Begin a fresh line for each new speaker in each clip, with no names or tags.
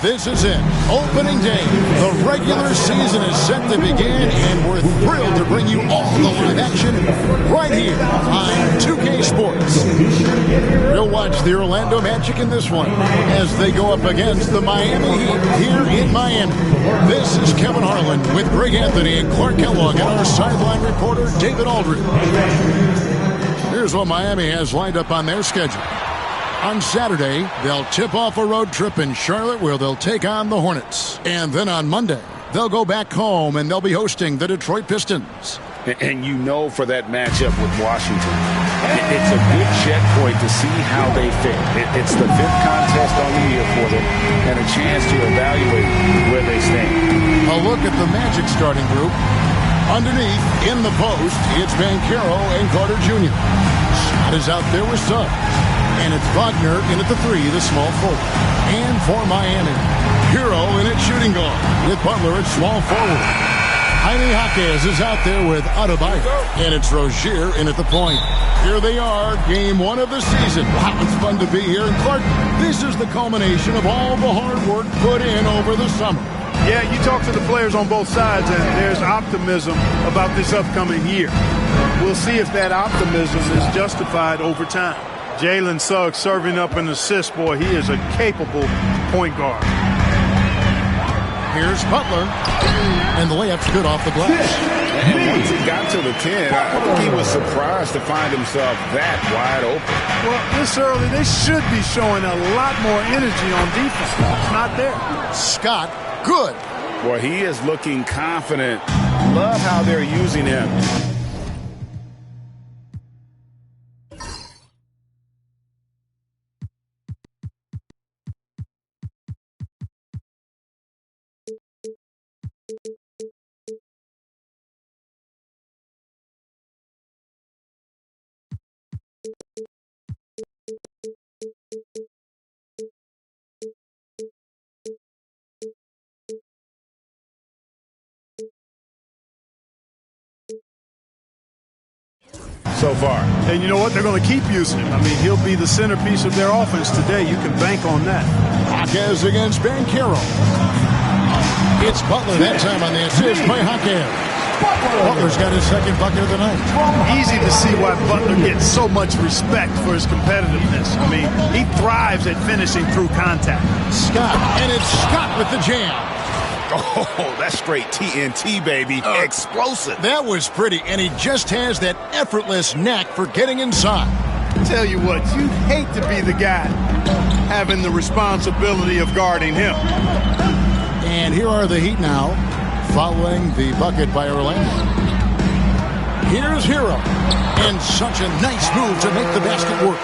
This is it. Opening day. The regular season is set to begin, and we're thrilled to bring you all the live action right here on 2K Sports. You'll watch the Orlando Magic in this one as they go up against the Miami Heat here in Miami. This is Kevin Harlan with Greg Anthony and Clark Kellogg and our sideline reporter, David Aldridge. Here's what Miami has lined up on their schedule. On Saturday, they'll tip off a road trip in Charlotte where they'll take on the Hornets. And then on Monday, they'll go back home and they'll be hosting the Detroit Pistons.
And you know for that matchup with Washington, it's a good checkpoint to see how they fit. It's the fifth contest on the year for them and a chance to evaluate where they stand.
A look at the Magic starting group. Underneath, in the post, it's Banchero and Carter Jr. Scott is out there with Suggs. And it's Wagner in at the 3, the small forward. And for Miami, Hero in at shooting guard with Butler at small forward. Jaime Jaquez is out there with Adebayo. And it's Rozier in at the point. Here they are, game 1 of the season. Wow, it's fun to be here. And Clark, this is the culmination of all the hard work put in over the summer.
Yeah, you talk to the players on both sides, and there's optimism about this upcoming year. We'll see if that optimism is justified over time. Jalen Suggs serving up an assist. Boy, he is a capable point guard.
Here's Butler, and the layup's good off the glass.
And once he got to the 10, I think he was surprised to find himself that wide open.
Well, this early, they should be showing a lot more energy on defense. It's not there.
Scott, good.
Boy, he is looking confident. Love how they're using him. So far.
And you know what? They're going to keep using him. I mean, he'll be the centerpiece of their offense today. You can bank on that.
Jaquez against Banchero. It's Butler that time on the assist by Jaquez. Butler's got his second bucket of the night.
Easy to see why Butler gets so much respect for his competitiveness. I mean, he thrives at finishing through contact.
Scott, and it's Scott with the jam.
Oh, that's straight TNT, baby. Explosive.
That was pretty, and he just has that effortless knack for getting inside.
Tell you what, you'd hate to be the guy having the responsibility of guarding him.
And here are the Heat now, following the bucket by Orlando. Here's Hero, and such a nice move to make the basket work.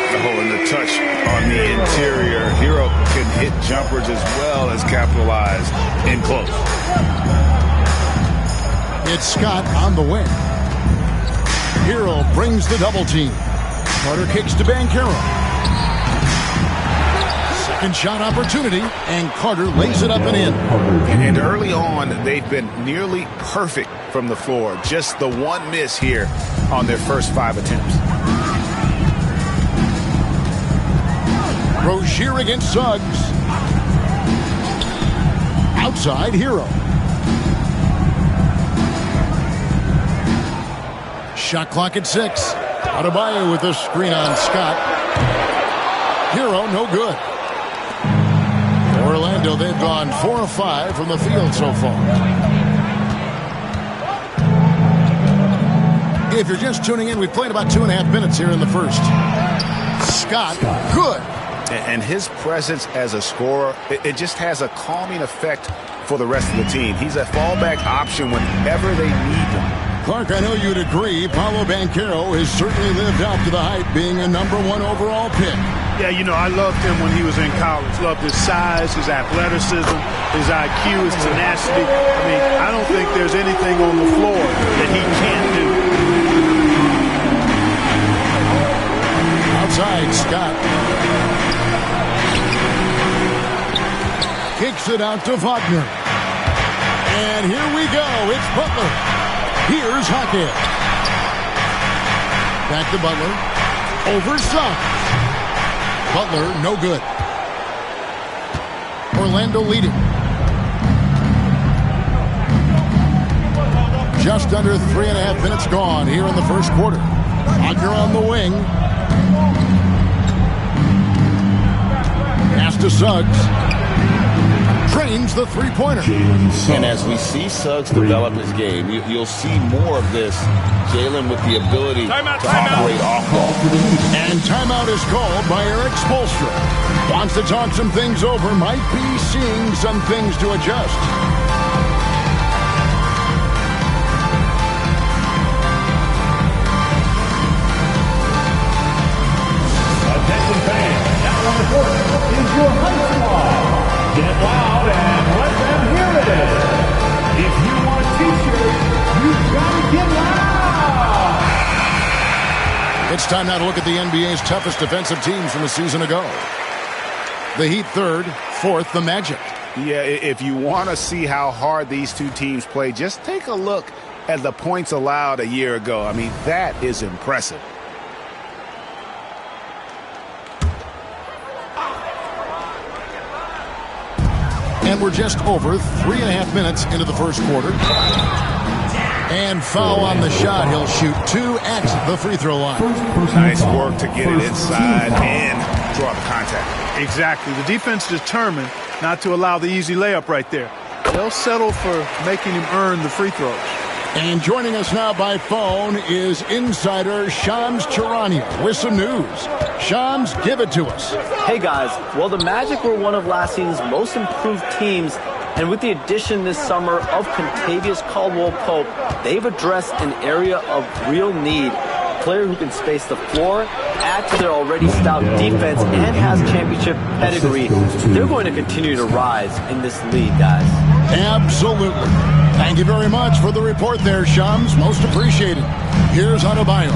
Oh, and the touch on the interior. Hero can hit jumpers as well as capitalize in close.
It's Scott on the wing. Hero brings the double team. Carter kicks to Banchero. Second shot opportunity, and Carter lays it up and in.
And early on, they've been nearly perfect from the floor. Just the one miss here on their first 5 attempts.
Rozier against Suggs. Outside, Hero. Shot clock at 6. Adebayo with a screen on Scott. Hero, no good. Orlando, they've gone 4 of 5 from the field so far. If you're just tuning in, we've played about 2.5 minutes here in the first. Scott, good.
And his presence as a scorer, it just has a calming effect for the rest of the team. He's a fallback option whenever they need one.
Clark, I know you'd agree, Paolo Banchero has certainly lived up to the hype, being a #1 overall pick.
Yeah, you know, I loved him when he was in college. Loved his size, his athleticism, his IQ, his tenacity. I mean, I don't think there's anything on the floor that he can't do.
Outside, Scott. Kicks it out to Wagner. And here we go. It's Butler. Here's Hackett. Back to Butler. Over Suggs. Butler, no good. Orlando leading. Just under 3.5 minutes gone here in the first quarter. Wagner on the wing. Pass to Suggs. Drains the three-pointer.
And as we see Suggs develop his game, you'll see more of this. Jalen with the ability to operate off ball.
And timeout is called by Eric Spoelstra. Wants to talk some things over, might be seeing some things to adjust.
Attention fans, now on the court is your high squad. Get loud and let them hear it. If you want a t-shirt, you've got to get loud.
It's time now to look at the NBA's toughest defensive teams from a season ago. The Heat third, fourth, the Magic.
Yeah, if you want to see how hard these two teams play, just take a look at the points allowed a year ago. I mean, that is impressive.
And we're just over 3.5 minutes into the first quarter. And foul on the shot. He'll shoot 2 at the free throw line.
Nice work to get it inside and draw the contact.
Exactly. The defense determined not to allow the easy layup right there. They'll settle for making him earn the free throws.
And joining us now by phone is insider Shams Charania with some news. Shams, give it to us.
Hey guys, well the Magic were one of last season's most improved teams, and with the addition this summer of Contavious Caldwell-Pope, they've addressed an area of real need. A player who can space the floor, add to their already stout defense, and has championship pedigree. They're going to continue to rise in this league, guys.
Absolutely. Thank you very much for the report there, Shams. Most appreciated. Here's Adebayo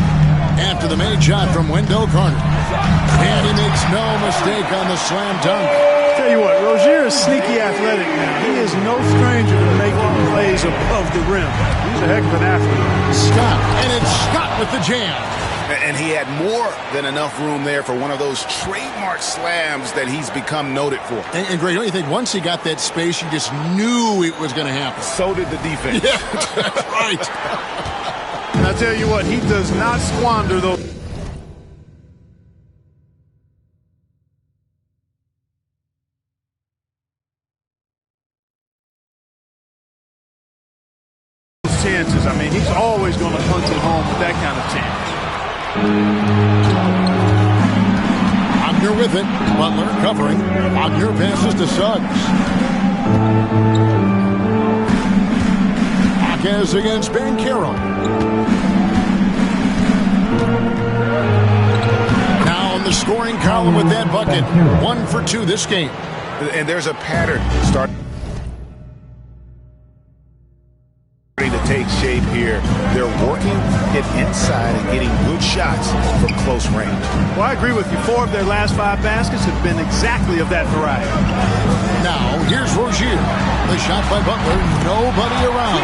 after the made shot from Wendell Carter. And he makes no mistake on the slam dunk.
Tell you what, Rozier is sneaky athletic now. He is no stranger to making plays above the rim. He's a heck of an athlete.
Scott, and it's Scott with the jam.
And he had more than enough room there for one of those trademark slams that he's become noted for.
And Greg, don't you think once he got that space, you just knew it was going to happen?
So did the defense.
Yeah, that's right.
And I tell you what, he does not squander those chances. I mean, he's always going to punch it home with that kind of chance.
Wagner with it. Butler covering. Wagner passes to Suggs. Marquez against Banchero. Now in the scoring column with that bucket. 1 for 2 this game.
And there's a pattern starting to take shape here. They're working it inside and getting good shots from close range.
Well, I agree with you. 4 of their last 5 baskets have been exactly of that variety.
Now, here's Rozier. The shot by Butler. Nobody around.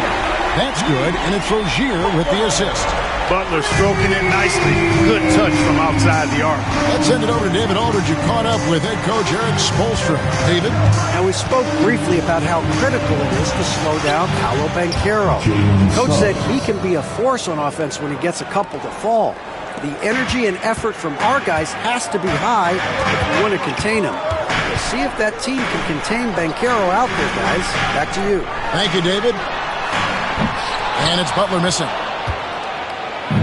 That's good, and it's Rozier with the assist.
Butler stroking it nicely. Good touch from outside the arc.
Let's send it over to David Aldridge. You caught up with head coach Eric Spoelstra. David?
And we spoke briefly about how critical it is to slow down Paolo Banchero. Coach said he can be a force on offense when he gets a couple to fall. The energy and effort from our guys has to be high if we want to contain him. We'll see if that team can contain Banchero out there, guys. Back to you.
Thank you, David. And it's Butler missing.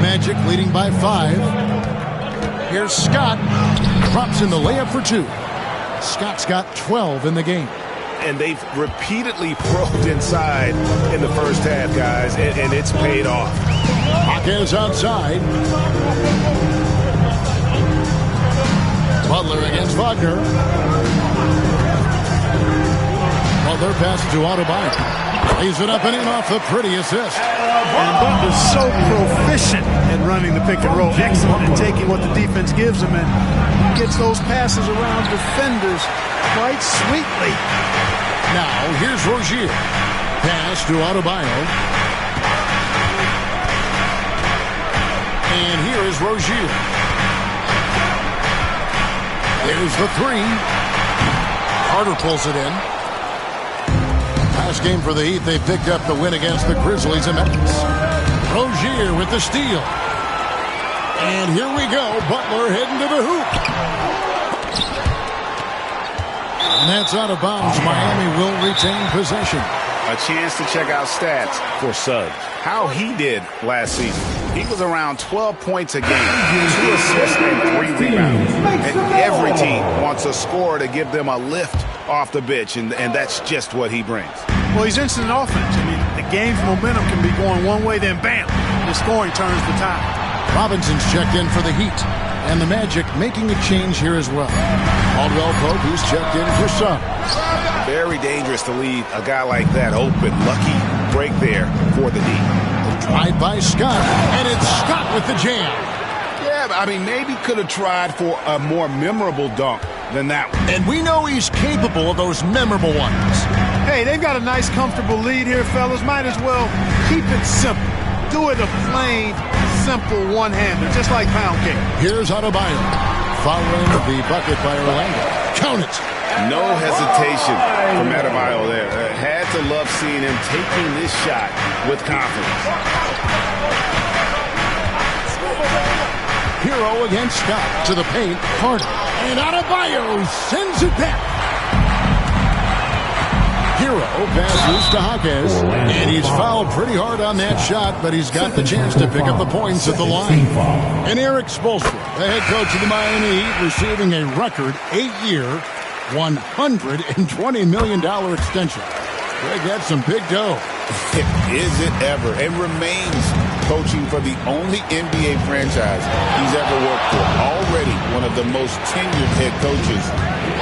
Magic leading by 5. Here's Scott. Drops in the layup for 2. Scott's got 12 in the game.
And they've repeatedly probed inside in the first half, guys, and it's paid off.
Hawkins outside. Butler against Wagner. Butler passes to Adebayo. Lays it up and in off the pretty assist.
And Butler's so proficient at running the pick and roll. Excellent at taking what the defense gives him, and he gets those passes around defenders quite sweetly.
Now, here's Rozier. Pass to Adebayo. And here is Rozier. There's the three. Carter pulls it in. Last game for the Heat, they picked up the win against the Grizzlies in Memphis. Rozier with the steal. And here we go. Butler heading to the hoop. And that's out of bounds. Miami will retain possession.
A chance to check out stats for Suggs. How he did last season. He was around 12 points a game, 2 assists and 3 rebounds. And every team wants a scorer to give them a lift off the bench, and that's just what he brings.
Well, he's instant offense. I mean, the game's momentum can be going one way, then bam, the scoring turns the tide.
Robinson's checked in for the Heat. And the Magic making a change here as well. Caldwell Pope, who's checked in for Suggs.
Very dangerous to leave a guy like that open. Lucky break there for the D.
Tried by Scott, and it's Scott with the jam.
Yeah, I mean, maybe could have tried for a more memorable dunk than that one.
And we know he's capable of those memorable ones.
Hey, they've got a nice, comfortable lead here, fellas. Might as well keep it simple. Do it a plain, simple one-hander, just like pound cake.
Here's Adebayo, following the bucket by Orlando. Count it.
No hesitation from Adebayo there. Had to love seeing him taking this shot with confidence.
Hero against Scott to the paint. Carter. And Adebayo sends it back. Hero passes to Hawkins, and he's fouled pretty hard on that shot, but he's got the chance to pick up the points at the line. And Eric Spoelstra, the head coach of the Miami Heat, receiving a record 8-year, $120 million extension. Greg had some big dough.
Is it ever? And remains coaching for the only NBA franchise he's ever worked for. Already one of the most tenured head coaches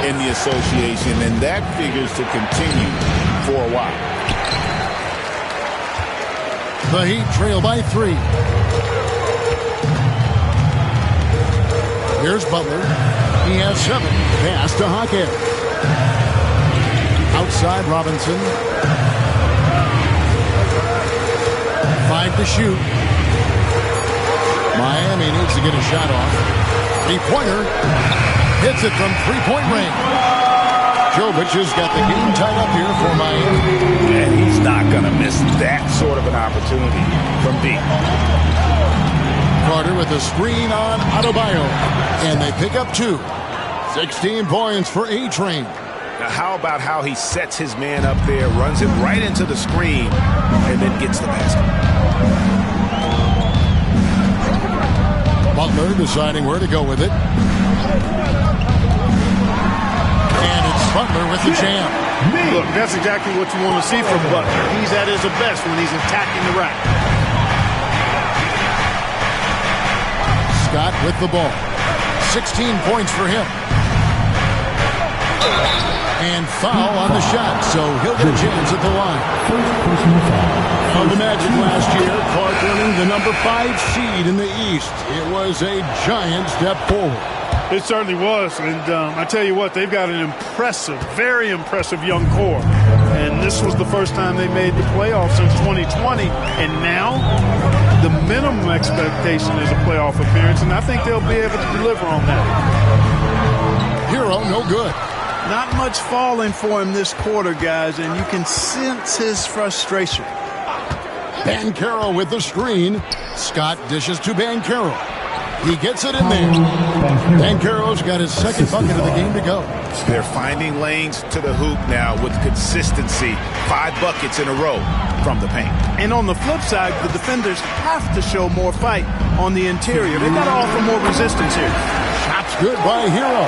in the association, and that figures to continue for a while.
The Heat trail by 3. Here's Butler. He has 7. Pass to Hawkins. Outside Robinson. 5 to shoot. Miami needs to get a shot off. 3-pointer. Hits it from 3-point range. Jovic has got the game tied up here for Miami.
And he's not going to miss that sort of an opportunity from deep.
Carter with a screen on Adebayo. And they pick up 2. 16 points for A-Train.
Now, how about how he sets his man up there, runs it right into the screen, and then gets the basket.
Butler deciding where to go with it. And it's Butler with the jam.
Look, that's exactly what you want to see from Butler. He's at his best when he's attacking the rack.
Scott with the ball. 16 points for him. And foul on the shot, so he'll get a chance at the line. On the Magic last year, Clark earning the number 5 seed in the East. It was a giant step forward.
It certainly was, and I tell you what, they've got an impressive, very impressive young core. And this was the first time they made the playoffs since 2020, and now the minimum expectation is a playoff appearance, and I think they'll be able to deliver on that.
Hero, no good.
Not much falling for him this quarter, guys, and you can sense his frustration.
Banchero with the screen. Scott dishes to Banchero. He gets it in there. Banchero's got his second bucket of the game to go.
They're finding lanes to the hoop now with consistency. 5 buckets in a row from the paint.
And on the flip side, the defenders have to show more fight on the interior. They've got to offer more resistance here.
Shot's good by Hero.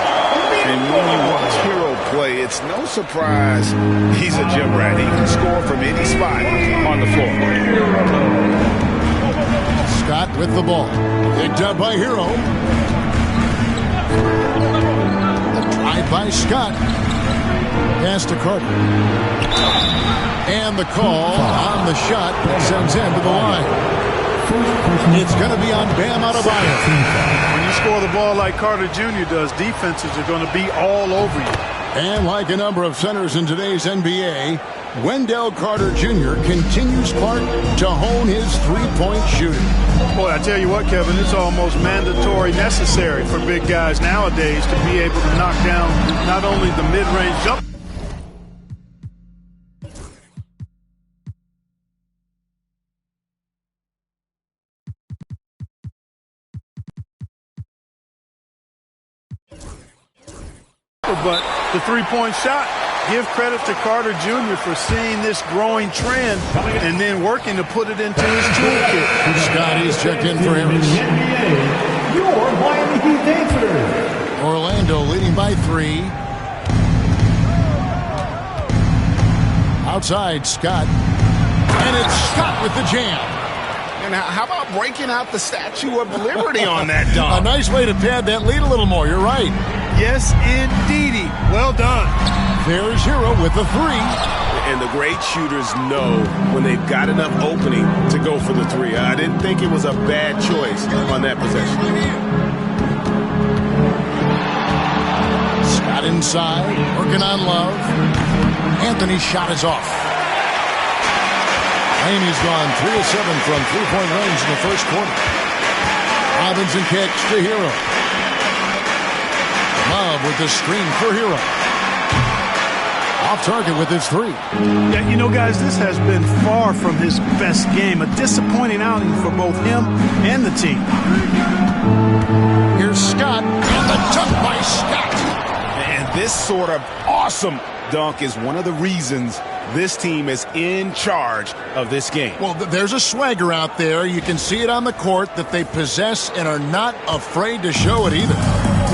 And when you watch Hero play, it's no surprise he's a gym rat. He can score from any spot on the floor.
Scott with the ball. Picked up by Hero. Drive by Scott. Pass to Carter. And the call on the shot that sends him to the line. It's going to be on Bam Adebayo.
When you score the ball like Carter Jr. does, defenses are going to be all over you.
And like a number of centers in today's NBA, Wendell Carter Jr. continues Clark to hone his three-point shooting.
Boy, I tell you what, Kevin, it's almost mandatory necessary for big guys nowadays to be able to knock down not only the mid-range jump. But the three-point shot, give credit to Carter Jr. for seeing this growing trend and then working to put it into his toolkit.
Scotty's checked in for Harris.
Your Miami Heat answer.
Orlando leading by 3. Outside, Scott. And it's Scott with the jam.
And how about breaking out the Statue of Liberty on that dunk?
A nice way to pad that lead a little more. You're right.
Yes, indeedy. Well done.
There's Hero with the 3.
And the great shooters know when they've got enough opening to go for the 3. I didn't think it was a bad choice on that possession.
Scott inside, working on Love. Anthony's shot is off. Miami's gone 3 of 7 from three-point range in the first quarter. Robinson kicks to Hero. Love with the screen for Hero. Off target with his 3.
Yeah, you know, guys, this has been far from his best game. A disappointing outing for both him and the team.
Here's Scott, and the dunk by Scott.
And this sort of awesome dunk is one of the reasons this team is in charge of this game.
Well, there's a swagger out there. You can see it on the court that they possess and are not afraid to show it either.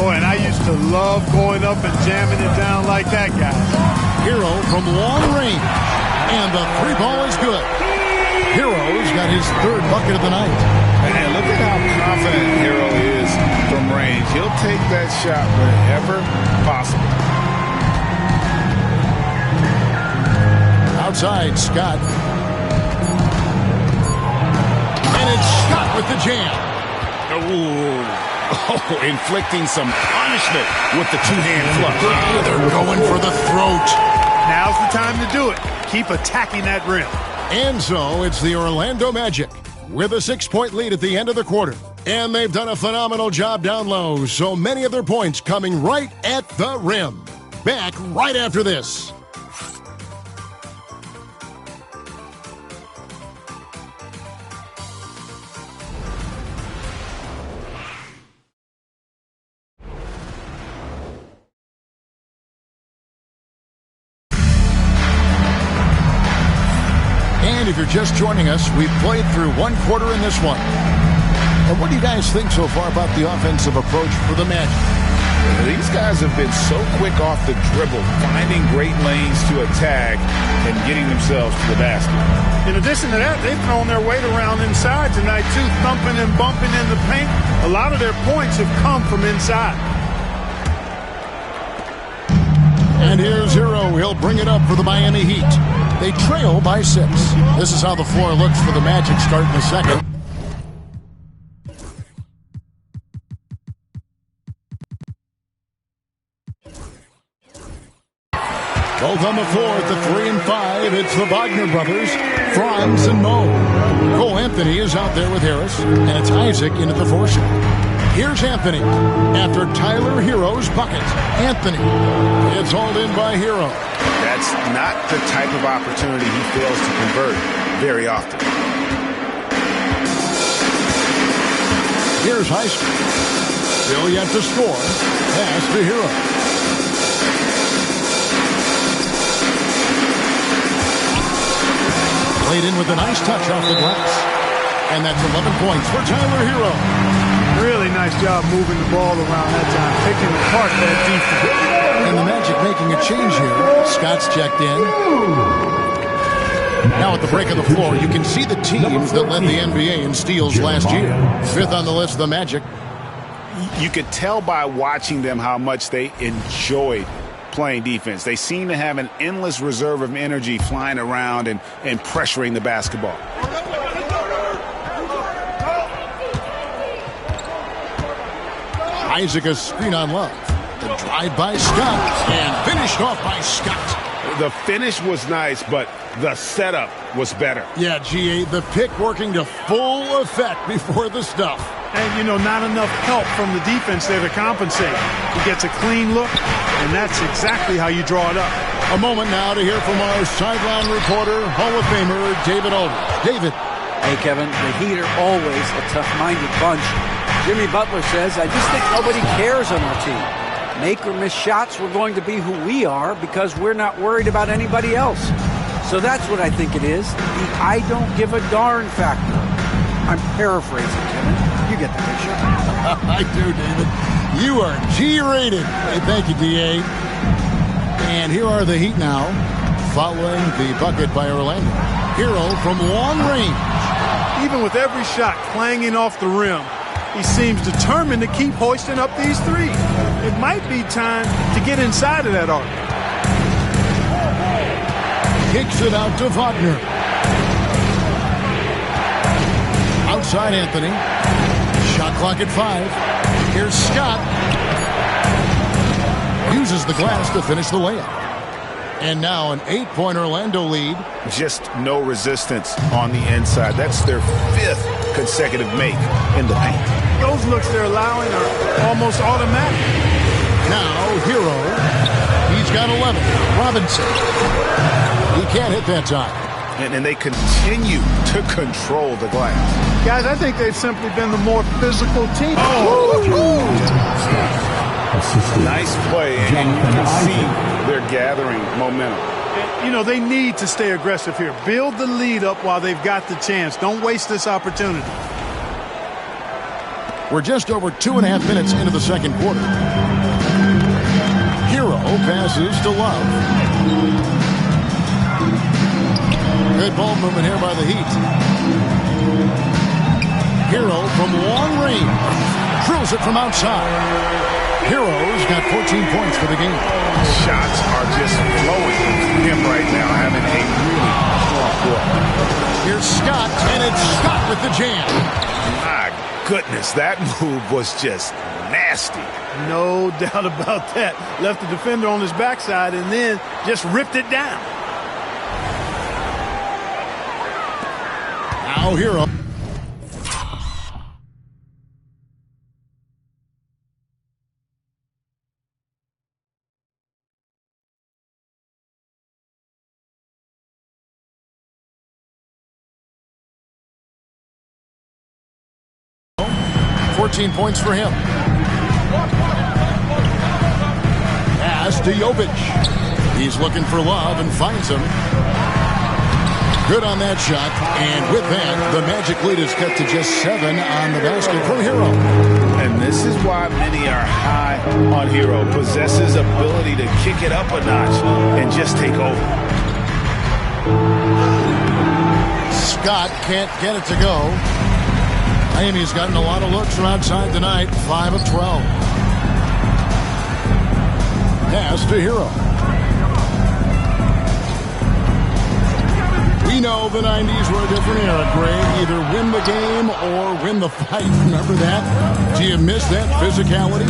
Boy, and I used to love going up and jamming it down like that guy.
Hero from long range. And the 3 ball is good. Hero's got his 3rd bucket of the night.
And look at how confident Hero is from range. He'll take that shot wherever possible.
Outside, Scott. And it's Scott with the jam.
Oh, inflicting some punishment with the 2-hand flush.
They're going for the throat.
Now's the time to do it. Keep attacking that rim.
And so it's the Orlando Magic with a 6-point lead at the end of the quarter. And they've done a phenomenal job down low, so many of their points coming right at the rim. Back right after this. And if you're just joining us, we've played through 1 quarter in this one. And what do you guys think so far about the offensive approach for the Magic?
These guys have been so quick off the dribble, finding great lanes to attack and getting themselves to the basket.
In addition to that, they've thrown their weight around inside tonight, too, thumping and bumping in the paint. A lot of their points have come from inside.
And here's Hero. He'll bring it up for the Miami Heat. They trail by 6. This is how the floor looks for the Magic starting the second. Both on the floor at the 3 and 5. It's the Wagner brothers, Franz and Mo. Cole Anthony is out there with Harris, and it's Isaac in at the 4 shot. Here's Anthony after Tyler Hero's bucket. Anthony, it's hauled in by Hero.
That's not the type of opportunity he fails to convert very often.
Here's Heister. Still yet to score. Pass to Hero. Played in with a nice touch off the glass. And that's 11 points for Tyler Hero.
Really nice job moving the ball around that time, picking apart that defense.
And the Magic making a change here. Scott's checked in. Now at the break of the floor, you can see the teams that led the NBA in steals last year. Fifth on the list, the Magic.
You could tell by watching them how much they enjoyed playing defense. They seem to have an endless reserve of energy flying around and pressuring the basketball.
Isaac a screen on Love. The drive by Scott and finished off by Scott.
The finish was nice, but the setup was better.
Yeah, GA, the pick working to full effect before the stuff.
And, you know, not enough help from the defense there to compensate. He gets a clean look, and that's exactly how you draw it up.
A moment now to hear from our sideline reporter, Hall of Famer David Aldridge. David.
Hey, Kevin, the Heat are always a tough-minded bunch. Jimmy Butler says, I just think nobody cares on our team. Make or miss shots, we're going to be who we are because we're not worried about anybody else. So that's what I think it is, the I don't give a darn factor. I'm paraphrasing, Kevin. You get the picture.
I do, David. You are G-rated. Hey, thank you, D.A. And here are the Heat now, following the bucket by Orlando. Hero from long range.
Even with every shot clanging off the rim, he seems determined to keep hoisting up these threes. It might be time to get inside of that arc.
Kicks it out to Wagner. Outside Anthony. Shot clock at 5. Here's Scott. Uses the glass to finish the layup. And now an 8-point Orlando lead.
Just no resistance on the inside. That's their 5th consecutive make in the paint.
Those looks they're allowing are almost automatic.
Now Hero. He's got 11. Robinson. He can't hit that time.
And they continue to control the glass.
Guys, I think they've simply been the more physical team.
Nice play, and you can see they're gathering momentum.
You know, they need to stay aggressive here. Build the lead up while they've got the chance. Don't waste this opportunity.
We're just over 2.5 minutes into the second quarter. Hero passes to Love. Good ball movement here by the Heat. Hero from long range. Drills it from outside. Hero's got 14 points for the game.
Shots are just flowing from him right now, having a really strong quarter.
Here's Scott, and it's Scott with the jam.
My goodness, that move was just nasty.
No doubt about that. Left the defender on his backside and then just ripped it down.
Now Hero. Points for him. Pass to Jovic. He's looking for Love and finds him. Good on that shot. And with that, the Magic lead is cut to just 7 on the basket from Hero.
And this is why many are high on Hero. Possesses ability to kick it up a notch and just take over.
Scott can't get it to go. Miami's gotten a lot of looks from outside tonight. 5 of 12. Pass to Hero. We know the 90s were a different era, Greg. Either win the game or win the fight. Remember that? Do you miss that physicality?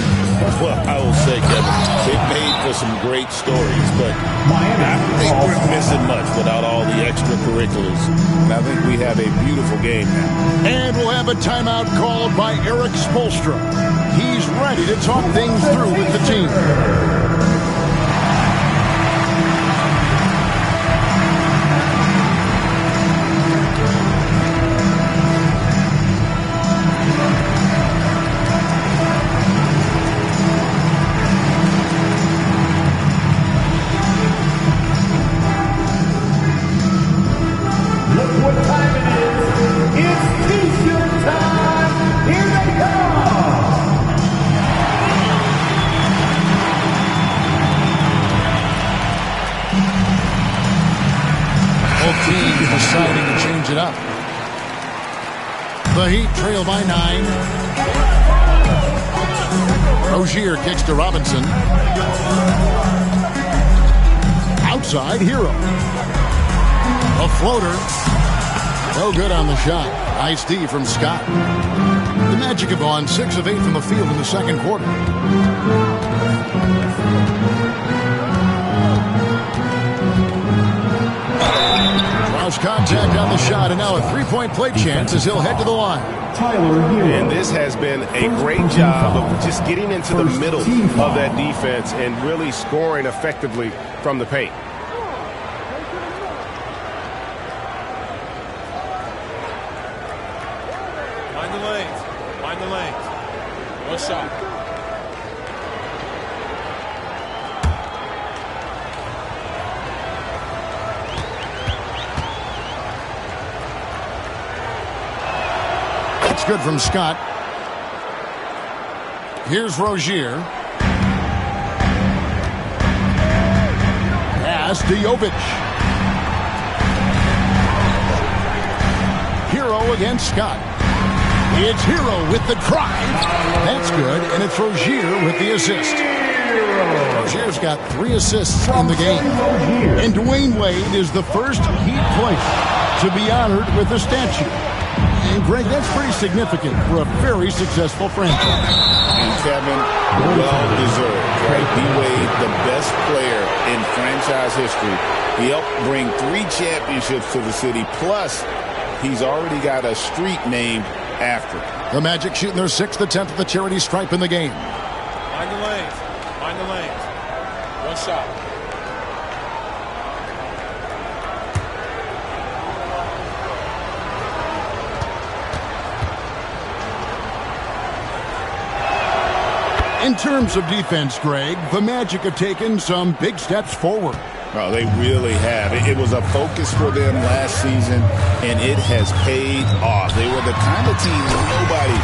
Well, I will say, Kevin, it made for some great stories, but I think we're missing much without all the extracurriculars.
And I think we have a beautiful game now.
And we'll have a timeout called by Eric Spoelstra. He's ready to talk things through with the team.
What time it is? It's T-shirt time! Here they come!
Both teams deciding to change it up. The Heat trail by 9. Rozier kicks to Robinson. Outside, Hero. A floater. No good on the shot. Nice D from Scott. The Magic have gone 6 of 8 from the field in the second quarter. Draws contact on the shot, and now a three-point play chance as he'll head to the line.
And this has been a great job of just getting into the middle of that defense and really scoring effectively from the paint.
Find the lanes. Find the lanes. One shot.
That's good from Scott. Here's Rozier. Pass to Jovic. Hero against Scott. It's Hero with the drive. That's good, and it's Rozier with the assist. Rozier's got 3 assists in the game. And Dwayne Wade is the first Heat player to be honored with a statue. And Greg, that's pretty significant for a very successful franchise.
And Kevin, well-deserved, right? D-Wade, the best player in franchise history. He helped bring 3 championships to the city, plus he's already got a street named after him.
The Magic shooting their 6th attempt at the charity stripe in the game.
Find the lanes. Find the lanes. One shot.
In terms of defense, Greg, the Magic have taken some big steps forward.
Oh, they really have. It was a focus for them last season, and it has paid off. They were the kind of team nobody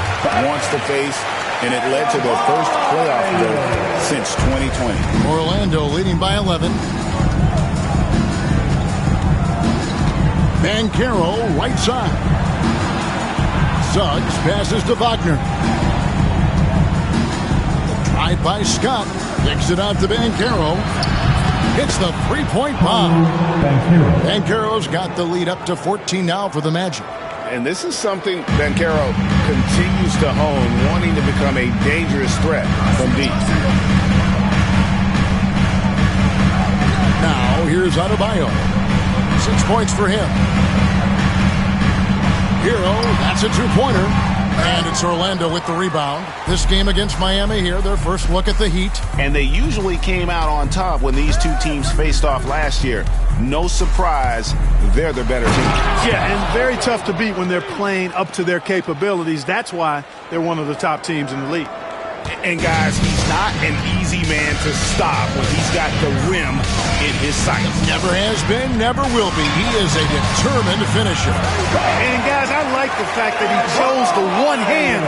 wants to face, and it led to their first playoff win since 2020.
Orlando leading by 11. Banchero, right side. Suggs passes to Wagner. Drive by Scott. Kicks it out to Banchero. Hits the three-point bomb. Banchero's got the lead up to 14 now for the Magic.
And this is something Banchero continues to hone, wanting to become a dangerous threat from deep.
Now, here's Adebayo. 6 points for him. Hero, that's a two-pointer. And it's Orlando with the rebound. This game against Miami here, their first look at the Heat.
And they usually came out on top when these two teams faced off last year. No surprise, they're the better team.
Yeah, and very tough to beat when they're playing up to their capabilities. That's why they're one of the top teams in the league.
And guys, he's not an easy man to stop when he's got the rim in his sights.
Never has been, never will be. He is a determined finisher.
And guys, I like the fact that he chose the one-hand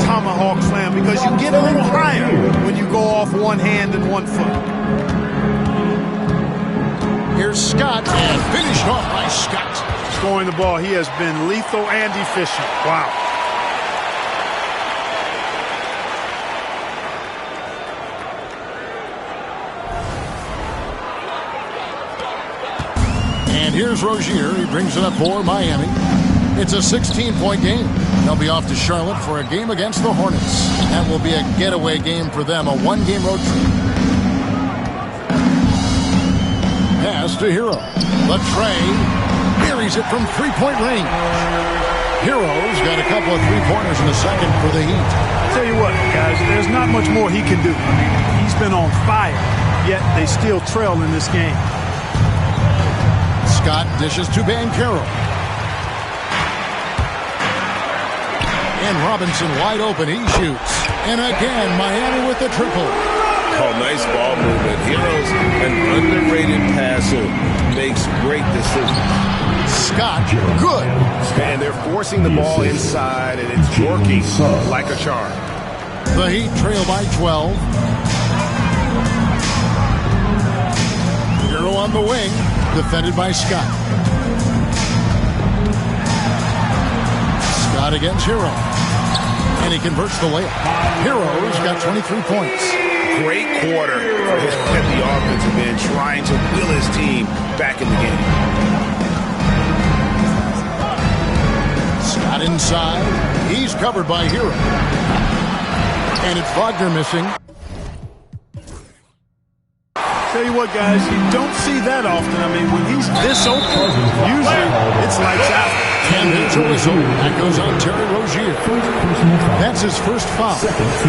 tomahawk slam because you get a little higher when you go off one hand and 1 foot.
Here's Scott, and finished off by Scott.
Scoring the ball, he has been lethal and efficient. Wow.
And here's Rozier. He brings it up for Miami. It's a 16-point game. They'll be off to Charlotte for a game against the Hornets. That will be a getaway game for them, a 1-game road trip. Pass to Hero. Latrey buries it from three-point range. Hero's got a couple of three-pointers in the second for the Heat.
Tell you what, guys, there's not much more he can do. I mean, he's been on fire, yet they still trail in this game.
Scott dishes to Banchero. And Robinson wide open. He shoots. And again, Miami with the triple.
Oh, nice ball movement. Hero's an underrated passer. Makes great decisions.
Scott, good.
And they're forcing the ball inside, and it's working like a charm.
The Heat trail by 12. Hero on the wing. Defended by Scott. out against Hero. And he converts the layup. Hero's got 23 points.
Great quarter for his heavy offensive end, trying to will his team back in the game.
Scott inside. He's covered by Hero. And it's Wagner missing.
Tell you what, guys, you don't see that often. I mean, when he's this open, usually it's lights out.
And it's a whistle. That goes on Terry Rozier. That's his first foul.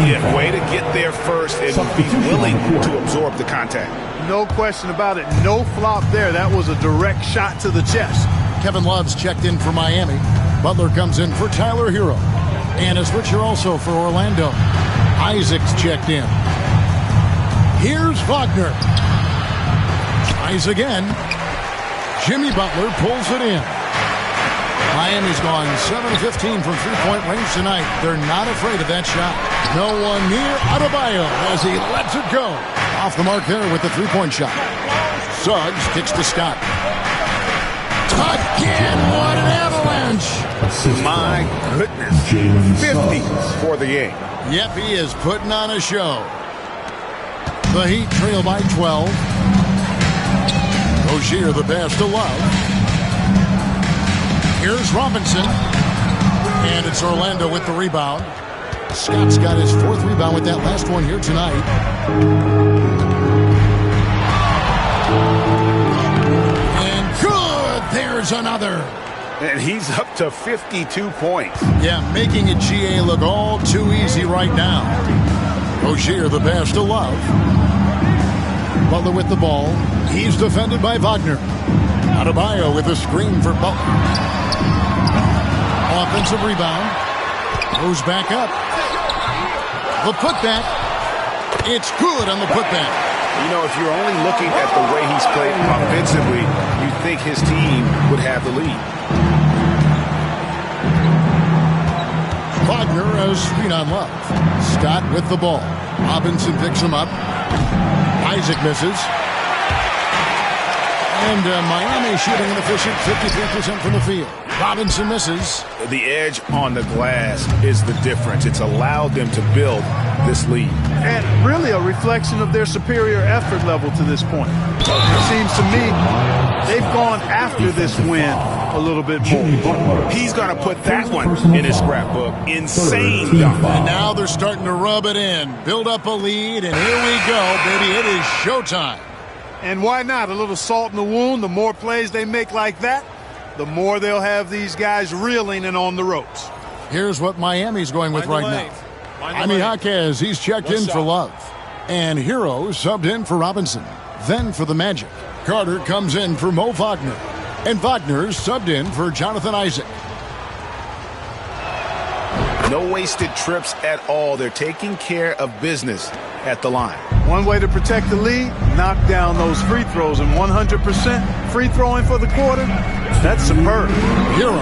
Yeah, way to get there first and be willing to absorb the contact.
No question about it. No flop there. That was a direct shot to the chest.
Kevin Love's checked in for Miami. Butler comes in for Tyler Hero. And a switcher also for Orlando. Isaac's checked in. Here's Wagner. Tries again. Jimmy Butler pulls it in. Miami's gone 7-15 from three-point range tonight. They're not afraid of that shot. No one near Adebayo as he lets it go. Off the mark there with the three-point shot. Suggs kicks to Scott. Again, what an avalanche!
My goodness. 50 for the game.
Yep, he is putting on a show. The Heat trail by 12. Rozier the pass to Love. Here's Robinson. And it's Orlando with the rebound. Scott's got his fourth rebound with that last one here tonight. And good! There's another.
And he's up to 52 points.
Yeah, making it GA look all too easy right now. Rozier the pass to Love. Butler with the ball. He's defended by Wagner. Adebayo with a screen for Butler. Offensive rebound. Goes back up. The putback. It's good on the putback.
You know, if you're only looking at the way he's played offensively, you think his team would have the lead.
Wagner has screen on Love. Scott with the ball. Robinson picks him up. Isaac misses. And Miami shooting an efficient 53% from the field. Robinson misses.
The edge on the glass is the difference. It's allowed them to build this lead.
And really a reflection of their superior effort level to this point. It seems to me they've gone after this win a little bit more.
He's going to put that one in his scrapbook. Insane dunk.
And now they're starting to rub it in. Build up a lead, and here we go, baby. It is showtime.
And why not? A little salt in the wound. The more plays they make like that, the more they'll have these guys reeling and on the ropes.
Here's what Miami's going with right now. Jaime Jaquez, he's checked in for Love. And Hero subbed in for Robinson. Then for the Magic, Carter comes in for Mo Wagner. And Wagner's subbed in for Jonathan Isaac.
No wasted trips at all. They're taking care of business at the line.
One way to protect the lead, knock down those free throws. And 100% free throwing for the quarter, that's superb.
Hero,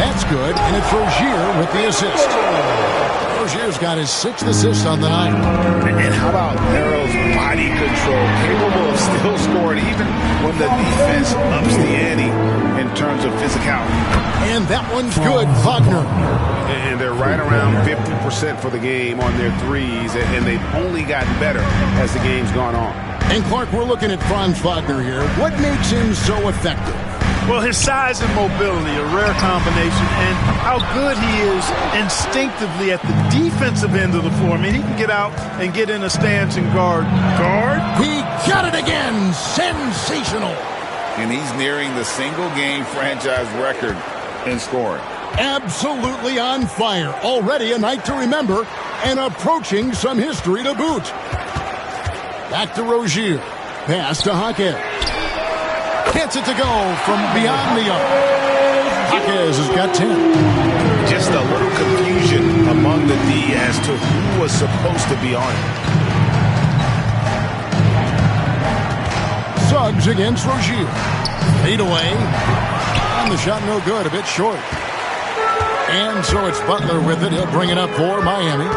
that's good. And it's Rozier with the assist. Rozier's got his 6th assist on the night.
And how about Hero's body control, capable of still scoring even when the defense ups the ante in terms of physicality.
And that one's good, Wagner.
And they're right around 50% for the game on their threes, and they've only gotten better as the game's gone on.
And Clark, we're looking at Franz Wagner here. What makes him so effective?
Well, his size and mobility, a rare combination, and how good he is instinctively at the defensive end of the floor. I mean, he can get out and get in a stance and guard.
He got it again. Sensational.
And he's nearing the single-game franchise record in scoring.
Absolutely on fire. Already a night to remember and approaching some history to boot. Back to Rozier. Pass to Jaquez. Gets it to go from beyond the arc. Jaquez has got 10.
Just a little confusion among the D as to who was supposed to be on it.
Suggs against Rozier. Fade away. And the shot no good, a bit short. And so it's Butler with it. He'll bring it up for Miami.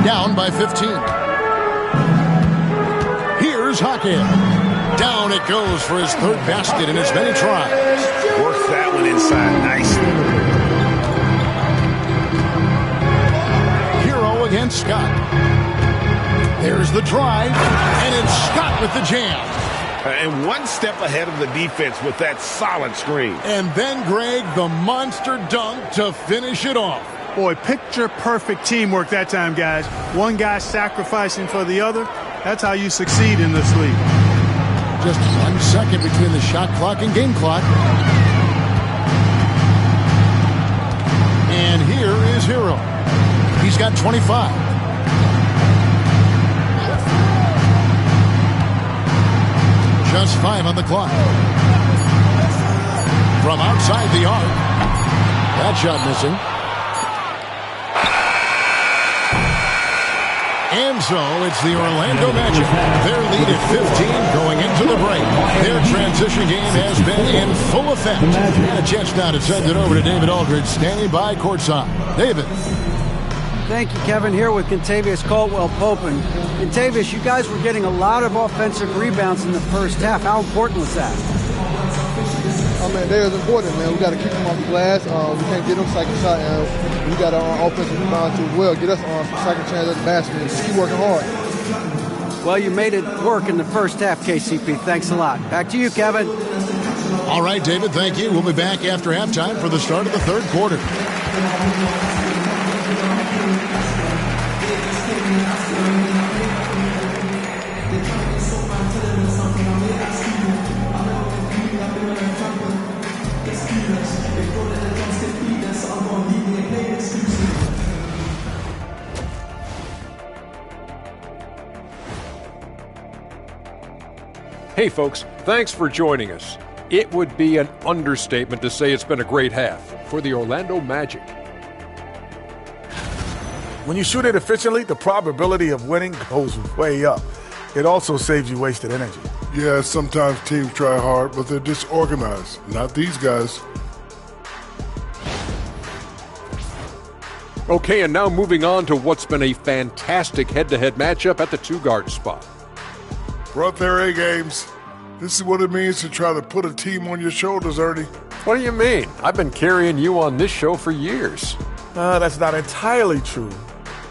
Down by 15. Here's Jaquez. Down it goes for his 3rd basket in as many tries.
Worked that one inside nicely.
drive, and it's Scott with the jam.
And one step ahead of the defense with that solid screen.
And then, Greg, the monster dunk to finish it off.
Boy, picture-perfect teamwork that time, guys. One guy sacrificing for the other. That's how you succeed in this league.
Just 1 second between the shot clock and game clock. And here is Hero. He's got 25. Just 5 on the clock. From outside the arc. That shot missing. And so it's the Orlando Magic. Their lead at 15 going into the break. Their transition game has been in full effect. And a chance now to send it over to David Aldridge, standing by courtside. David.
Thank you, Kevin. Here with Kentavious Caldwell-Pope. And Kentavious, you guys were getting a lot of offensive rebounds in the first half. How important was that?
Oh, man, that is important, man. We got to keep them off the glass. We can't get them second shot. We got our offensive rebound too well. Get us on some second chance at the basket and just keep working hard.
Well, you made it work in the first half, KCP. Thanks a lot. Back to you, Kevin.
All right, David, thank you. We'll be back after halftime for the start of the third quarter.
Hey folks, thanks for joining us. It would be an understatement to say it's been a great half for the Orlando Magic.
When you shoot it efficiently, the probability of winning goes way up. It also saves you wasted energy.
Yeah, sometimes teams try hard, but they're disorganized. Not these guys.
Okay, and now moving on to what's been a fantastic head-to-head matchup at the two-guard spot.
Brought their A-games. This is what it means to try to put a team on your shoulders, Ernie.
What do you mean? I've been carrying you on this show for years.
That's not entirely true.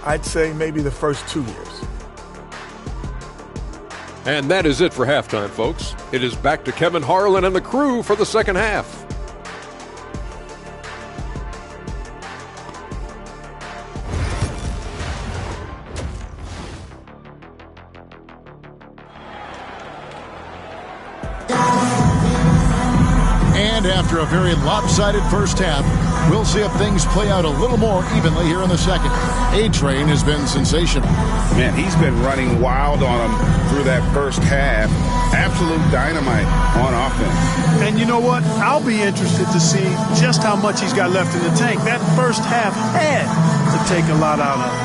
I'd say maybe the first 2 years.
And that is it for halftime, folks. It is back to Kevin Harlan and the crew for the second half.
And after a very lopsided first half, we'll see if things play out a little more evenly here in the second. A-Train has been sensational.
Man, he's been running wild on them through that first half. Absolute dynamite on offense.
And you know what? I'll be interested to see just how much he's got left in the tank. That first half had to take a lot out of him.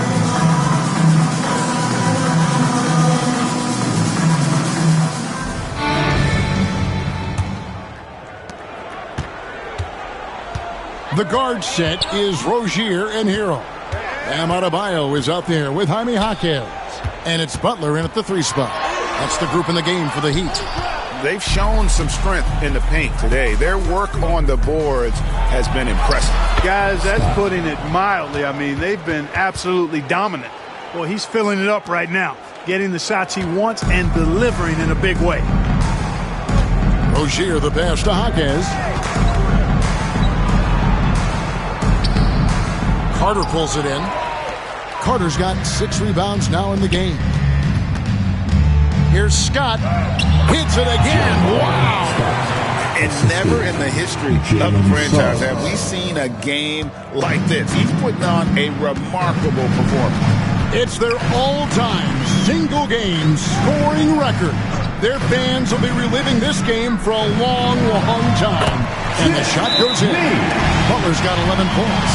The guard set is Rozier and Hero. Bam Adebayo is out there with Jaime Jaquez. And it's Butler in at the 3 spot. That's the group in the game for the Heat.
They've shown some strength in the paint today. Their work on the boards has been impressive.
Guys, that's putting it mildly. I mean, they've been absolutely dominant. Well, he's filling it up right now, getting the shots he wants and delivering in a big way.
Rozier the pass to Jaquez. Carter pulls it in. Carter's got 6 rebounds now in the game. Here's Scott. Hits it again. Wow.
And never in the history of the franchise have we seen a game like this. He's putting on a remarkable performance.
It's their all-time single-game scoring record. Their fans will be reliving this game for a long, long time. And the shot goes in. Butler's got 11 points.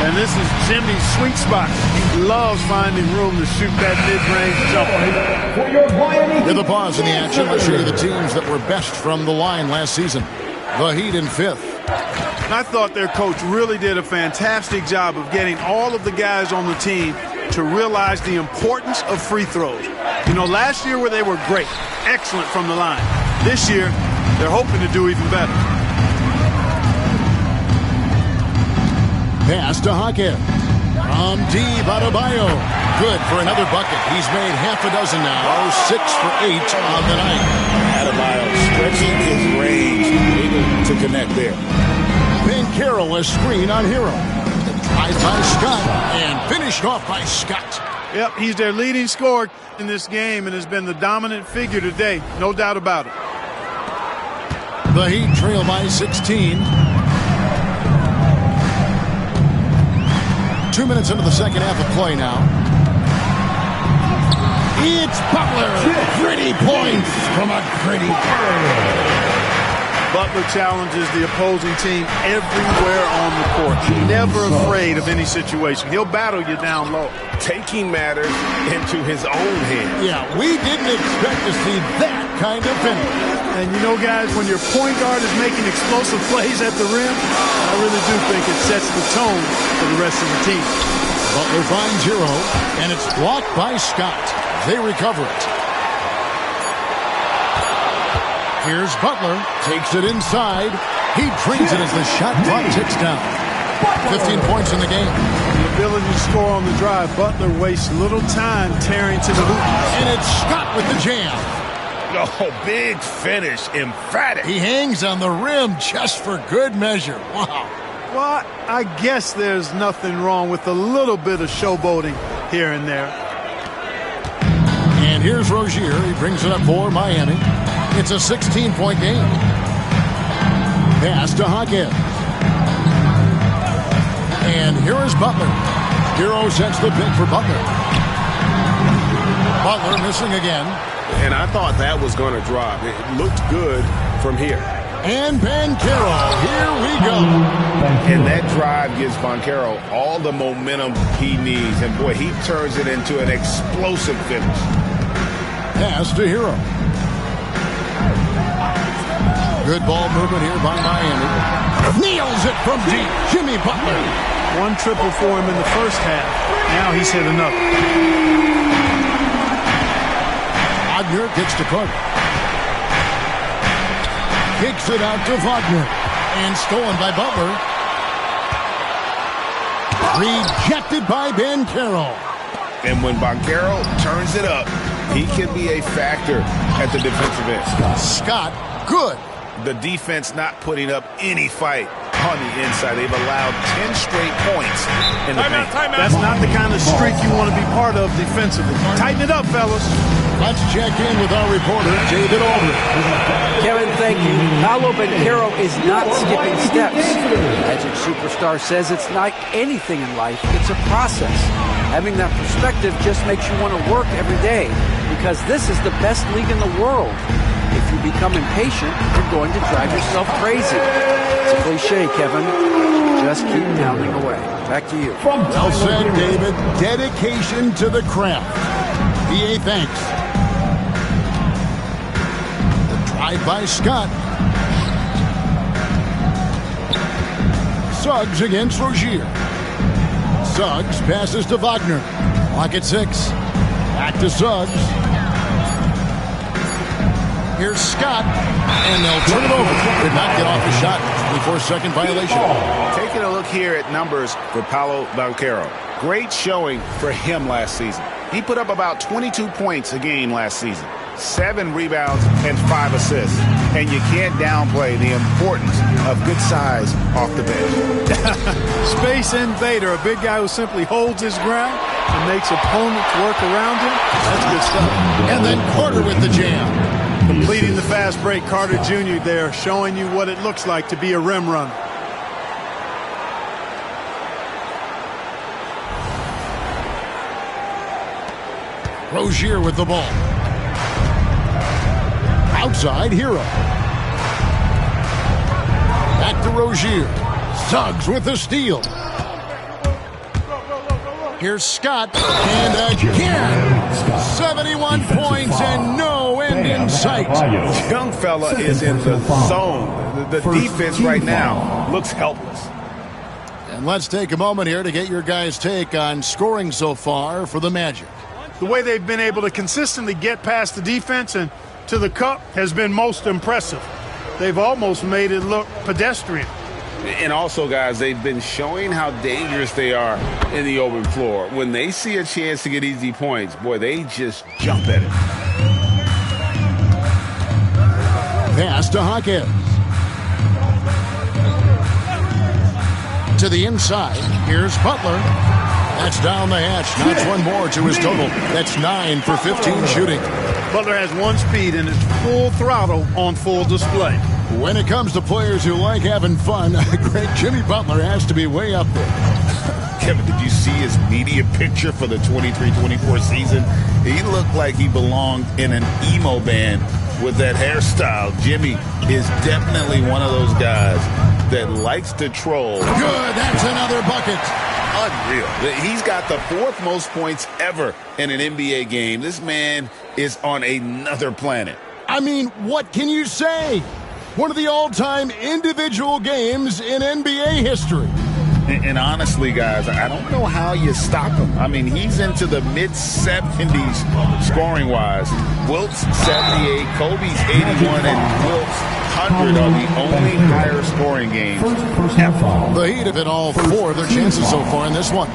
And this is Jimmy's sweet spot. He loves finding room to shoot that mid-range jumper.
With a pause in the action, let's show you the teams that were best from the line last season. The Heat in 5th.
I thought their coach really did a fantastic job of getting all of the guys on the team to realize the importance of free throws. You know, last year where they were great, excellent from the line. This year, they're hoping to do even better.
Pass to Jaquez. From deep, Adebayo. Good for another bucket. He's made half a dozen now. 6 for 8 on the night.
Adebayo stretching his range, able to connect there.
Banchero a screen on Hero. Tried by Scott and finished off by Scott.
Yep, he's their leading scorer in this game and has been the dominant figure today. No doubt about it.
The Heat trail by 16. 2 minutes into the second half of play now. It's Butler. Gritty points from a gritty play.
Butler challenges the opposing team everywhere on the court. Never afraid of any situation. He'll battle you down low.
Taking matters into his own hands.
Yeah, we didn't expect to see that kind of finish.
And you know, guys, when your point guard is making explosive plays at the rim, I really do think it sets the tone for the rest of the team.
Butler finds Hero, and it's blocked by Scott. They recover it. Here's Butler, takes it inside. He drains it as the shot clock ticks down. 15 points in the game.
The ability to score on the drive. Butler wastes little time tearing to the hoop.
And it's Scott with the jam.
Oh, big finish, emphatic.
He hangs on the rim just for good measure. Wow.
Well, I guess there's nothing wrong with a little bit of showboating here and there.
And here's Rozier. He brings it up for Miami. It's a 16-point game. Pass to Hawkins. And here is Butler. Hero sets the pick for Butler. Butler missing again.
And I thought that was going to drop. It looked good from here.
And Banchero, here we go.
And that drive gives Banchero all the momentum he needs. And, boy, he turns it into an explosive finish.
Pass to Hero. Good ball movement here by Miami. Nails it from deep. Jimmy Butler.
One triple for him in the first half. Now he's hit another.
Wagner gets to Carter. Kicks it out to Wagner. And stolen by Butler. Rejected by Banchero.
And when Banchero turns it up, he can be a factor at the defensive end.
Scott, good.
The defense not putting up any fight on the inside. They've allowed 10 straight points in the paint.
That's not the kind of streak you want to be part of defensively. Tighten it up, fellas.
Let's check in with our reporter, David Aldridge.
Kevin, thank you. Paolo Banchero is not skipping steps. Magic Superstar says it's like anything in life. It's a process. Having that perspective just makes you want to work every day because this is the best league in the world. If you become impatient, you're going to drive yourself crazy. It's a cliche, Kevin. Just keep pounding away. Back to you.
Well said, David. Dedication to the craft. PA thanks. The drive by Scott. Suggs against Rozier. Suggs passes to Wagner. Clock at 6. Back to Suggs. Here's Scott, and they'll turn it over. Did not get off the shot. 24-second violation.
Taking a look here at numbers for Paolo Banchero. Great showing for him last season. He put up about 22 points a game last season, 7 rebounds and 5 assists. And you can't downplay the importance of good size off the bench.
Space invader, a big guy who simply holds his ground and makes opponents work around him. That's good stuff.
And then Carter with the jam.
Completing the fast break, Carter Jr. there, showing you what it looks like to be a rim runner.
Rozier with the ball. Outside, Hero. Back to Rozier. Suggs with the steal. Here's Scott, and again, 71 points and no end in sight.
Young fella is in the zone. The defense right now looks helpless.
And let's take a moment here to get your guys' take on scoring so far for the Magic.
The way they've been able to consistently get past the defense and to the cup has been most impressive. They've almost made it look pedestrian.
And also, guys, they've been showing how dangerous they are in the open floor. When they see a chance to get easy points, boy, they just jump at it.
Pass to Hawkins. To the inside. Here's Butler. That's down the hatch. Knocks one more to his total. That's 9 for 15 shooting.
Butler has one speed and it's full throttle on full display.
When it comes to players who like having fun, great Jimmy Butler has to be way up there.
Kevin, did you see his media picture for the 23-24 season? He looked like he belonged in an emo band with that hairstyle. Jimmy is definitely one of those guys that likes to troll.
Good, that's another bucket.
Unreal. He's got the 4th most points ever in an NBA game. This man is on another planet.
I mean, what can you say? One of the all-time individual games in NBA history.
And honestly, guys, I don't know how you stop him. I mean, he's into the mid-70s scoring-wise. Wilt's 78, Kobe's 81, and Wilt's 100 are the only higher scoring games ever.
The Heat have hit all 4 of their chances so far in this one.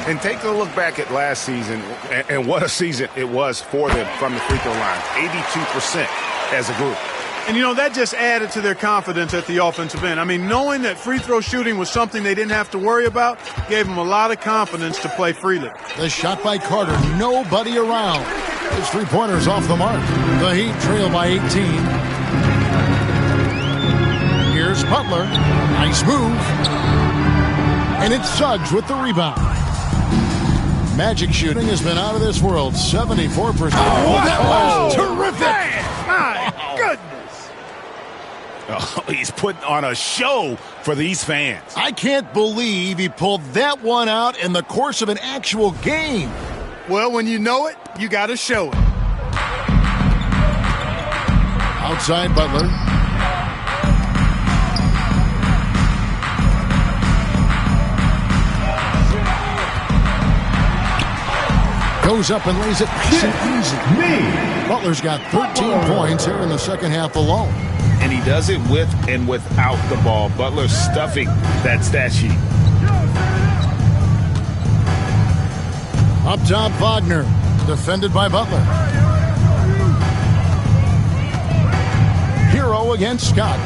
And take a look back at last season, and what a season it was for them from the free throw line. 82% as a group.
And, you know, that just added to their confidence at the offensive end. I mean, knowing that free throw shooting was something they didn't have to worry about gave them a lot of confidence to play freely.
The shot by Carter, nobody around. His three-pointers off the mark. The Heat trail by 18. Here's Butler. Nice move. And it's Suggs with the rebound. Magic shooting has been out of this world. 74%. Oh, that was terrific.
My goodness.
Oh, he's putting on a show for these fans.
I can't believe he pulled that one out in the course of an actual game.
Well, when you know it, you got to show it.
Outside Butler. Goes up and lays it nice and easy. Butler's got 13 points here in the second half alone.
And he does it with and without the ball. Butler stuffing that stat sheet.
Up top, Wagner. Defended by Butler. Hero against Scott.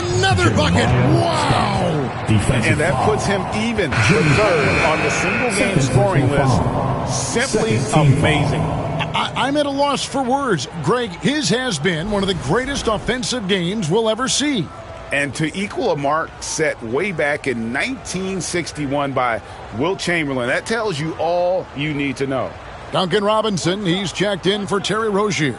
Another bucket. Wow.
And that puts him even to 3rd on the single-game scoring list. Simply amazing.
I'm at a loss for words. Greg, his has been one of the greatest offensive games we'll ever see.
And to equal a mark set way back in 1961 by Wilt Chamberlain, that tells you all you need to know.
Duncan Robinson, he's checked in for Terry Rozier.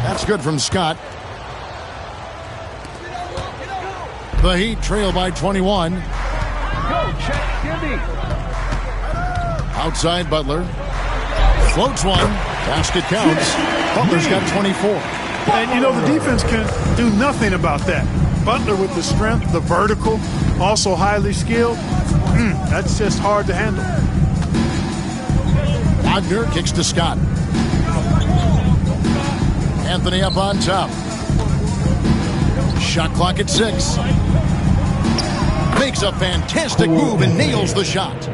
That's good from Scott. The Heat trail by 21.
Go, check, Jimmy.
Outside Butler. Floats one. Basket counts. Butler's got 24.
And, you know, the defense can do nothing about that. Butler with the strength, the vertical, also highly skilled. That's just hard to handle.
Wagner kicks to Scott. Anthony up on top. Shot clock at 6. Makes a fantastic move and nails the shot.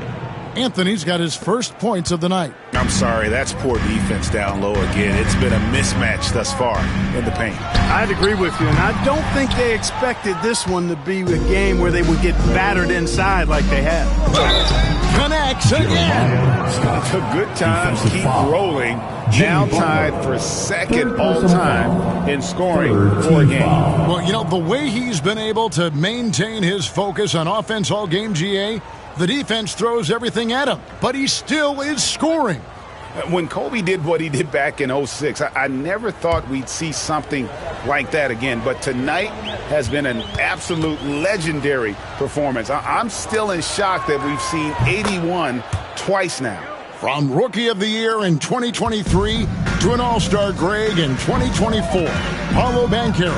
Anthony's got his first points of the night.
I'm sorry, that's poor defense down low again. It's been a mismatch thus far in the paint.
I'd agree with you, and I don't think they expected this one to be a game where they would get battered inside like they have.
Connects again.
The good times keep rolling. Now tied for 2nd all-time in scoring for a game.
Well, you know, the way he's been able to maintain his focus on offense all game, GA, the defense throws everything at him, but he still is scoring.
When Kobe did what he did back in 06, I never thought we'd see something like that again. But tonight has been an absolute legendary performance. I'm still in shock that we've seen 81 twice now.
From Rookie of the Year in 2023 to an All-Star Greg in 2024, Paolo Banchero.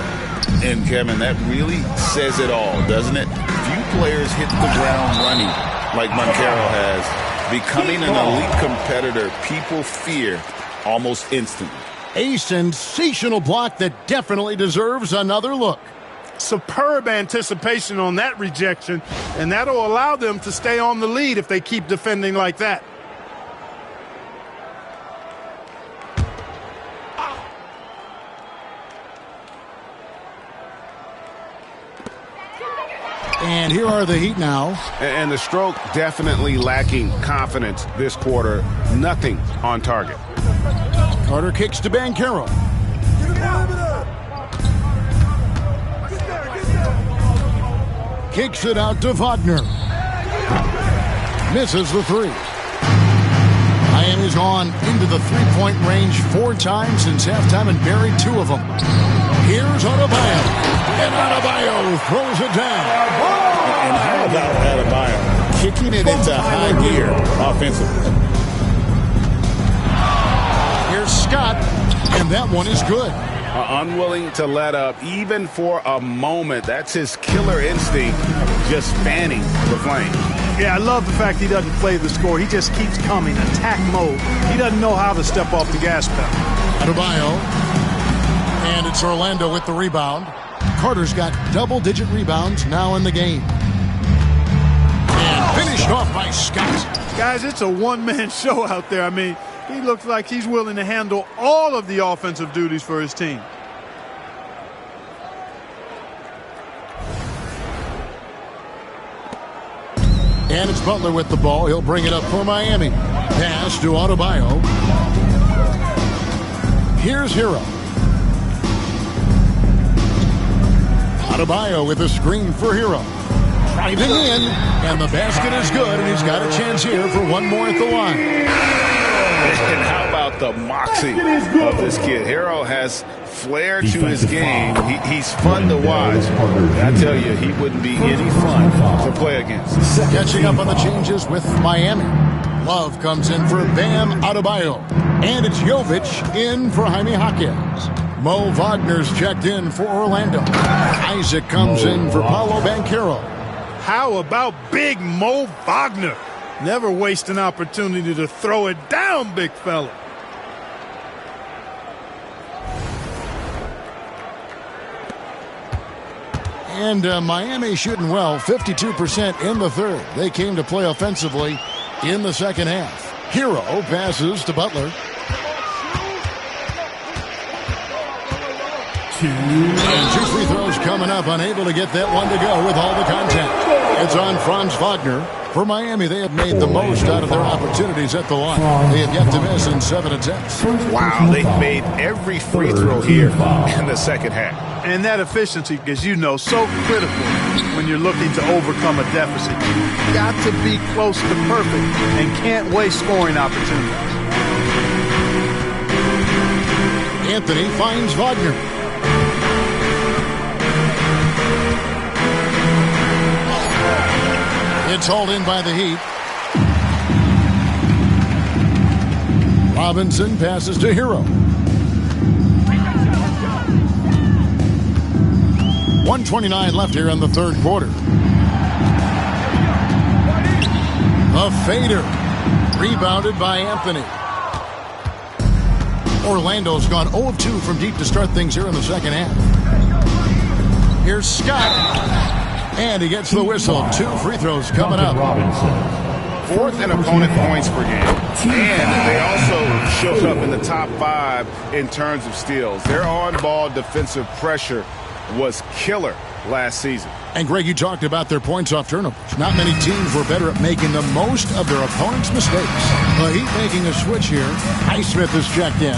And, Kevin, that really says it all, doesn't it? Few players hit the ground running like Banchero has. Becoming an elite competitor, people fear almost instantly.
A sensational block that definitely deserves another look.
Superb anticipation on that rejection, and that'll allow them to stay on the lead if they keep defending like that.
And here are the Heat now.
And the Stroke definitely lacking confidence this quarter. Nothing on target.
Carter kicks to Banchero. Kicks it out to Wagner. Misses the three. Miami's gone into the three-point range 4 times since halftime and buried 2 of them. Here's Adebayo. And Adebayo throws it down.
And how about Adebayo kicking it into high gear offensively?
Here's Scott, and that one is good.
Unwilling to let up even for a moment. That's his killer instinct, just fanning the flame.
Yeah, I love the fact he doesn't play the score. He just keeps coming, attack mode. He doesn't know how to step off the gas pedal.
Adebayo, and it's Orlando with the rebound. Carter's got double-digit rebounds now in the game. And finished off by Scott.
Guys, it's a one-man show out there. I mean, he looks like he's willing to handle all of the offensive duties for his team.
And it's Butler with the ball. He'll bring it up for Miami. Pass to Adebayo. Here's Hero. Adebayo with a screen for Hero. Driving in, and the basket is good, and he's got a chance here for one more at the line.
And how about the moxie of this kid? Hero has flair to his game. He's fun to watch. I tell you, he wouldn't be any fun to play against.
Catching up on the changes with Miami. Love comes in for Bam Adebayo. And it's Jovic in for Jaime Jaquez. Mo Wagner's checked in for Orlando. Isaac comes in for Paolo Banchero.
How about big Mo Wagner? Never waste an opportunity to throw it down, big fella.
And Miami shooting well, 52% in the third. They came to play offensively in the second half. Hero passes to Butler. And 2 free throws coming up, unable to get that one to go with all the contact. It's on Franz Wagner. For Miami, they have made the most out of their opportunities at the line. They have yet to miss in 7 attempts.
Wow, they've made every free throw here in the second half.
And that efficiency, as you know, so critical when you're looking to overcome a deficit. You've got to be close to perfect and can't waste scoring opportunities.
Anthony finds Wagner. It's hauled in by the Heat. Robinson passes to Hero. 1:29 left here in the third quarter. A fader. Rebounded by Anthony. Orlando's gone 0 of 2 from deep to start things here in the second half. Here's Scott. And he gets the whistle. 2 free throws coming up.
Fourth in opponent points per game. And they also showed up in the top 5 in terms of steals. Their on-ball defensive pressure was killer last season.
And Greg, you talked about their points off turnovers. Not many teams were better at making the most of their opponent's mistakes. The Heat making a switch here. Highsmith is checked in.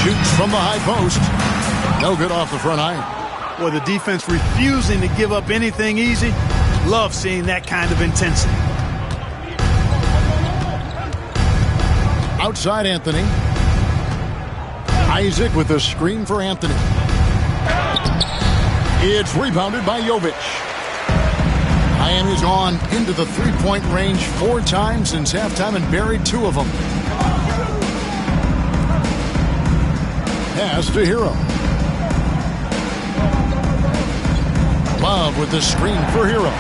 Shoots from the high post. No good off the front iron.
Well, the defense refusing to give up anything easy. Love seeing that kind of intensity.
Outside Anthony. Isaac with a screen for Anthony. It's rebounded by Jovic. Miami's gone into the three-point range 4 times since halftime and buried 2 of them. Pass to Hero. Love with the screen for Hero.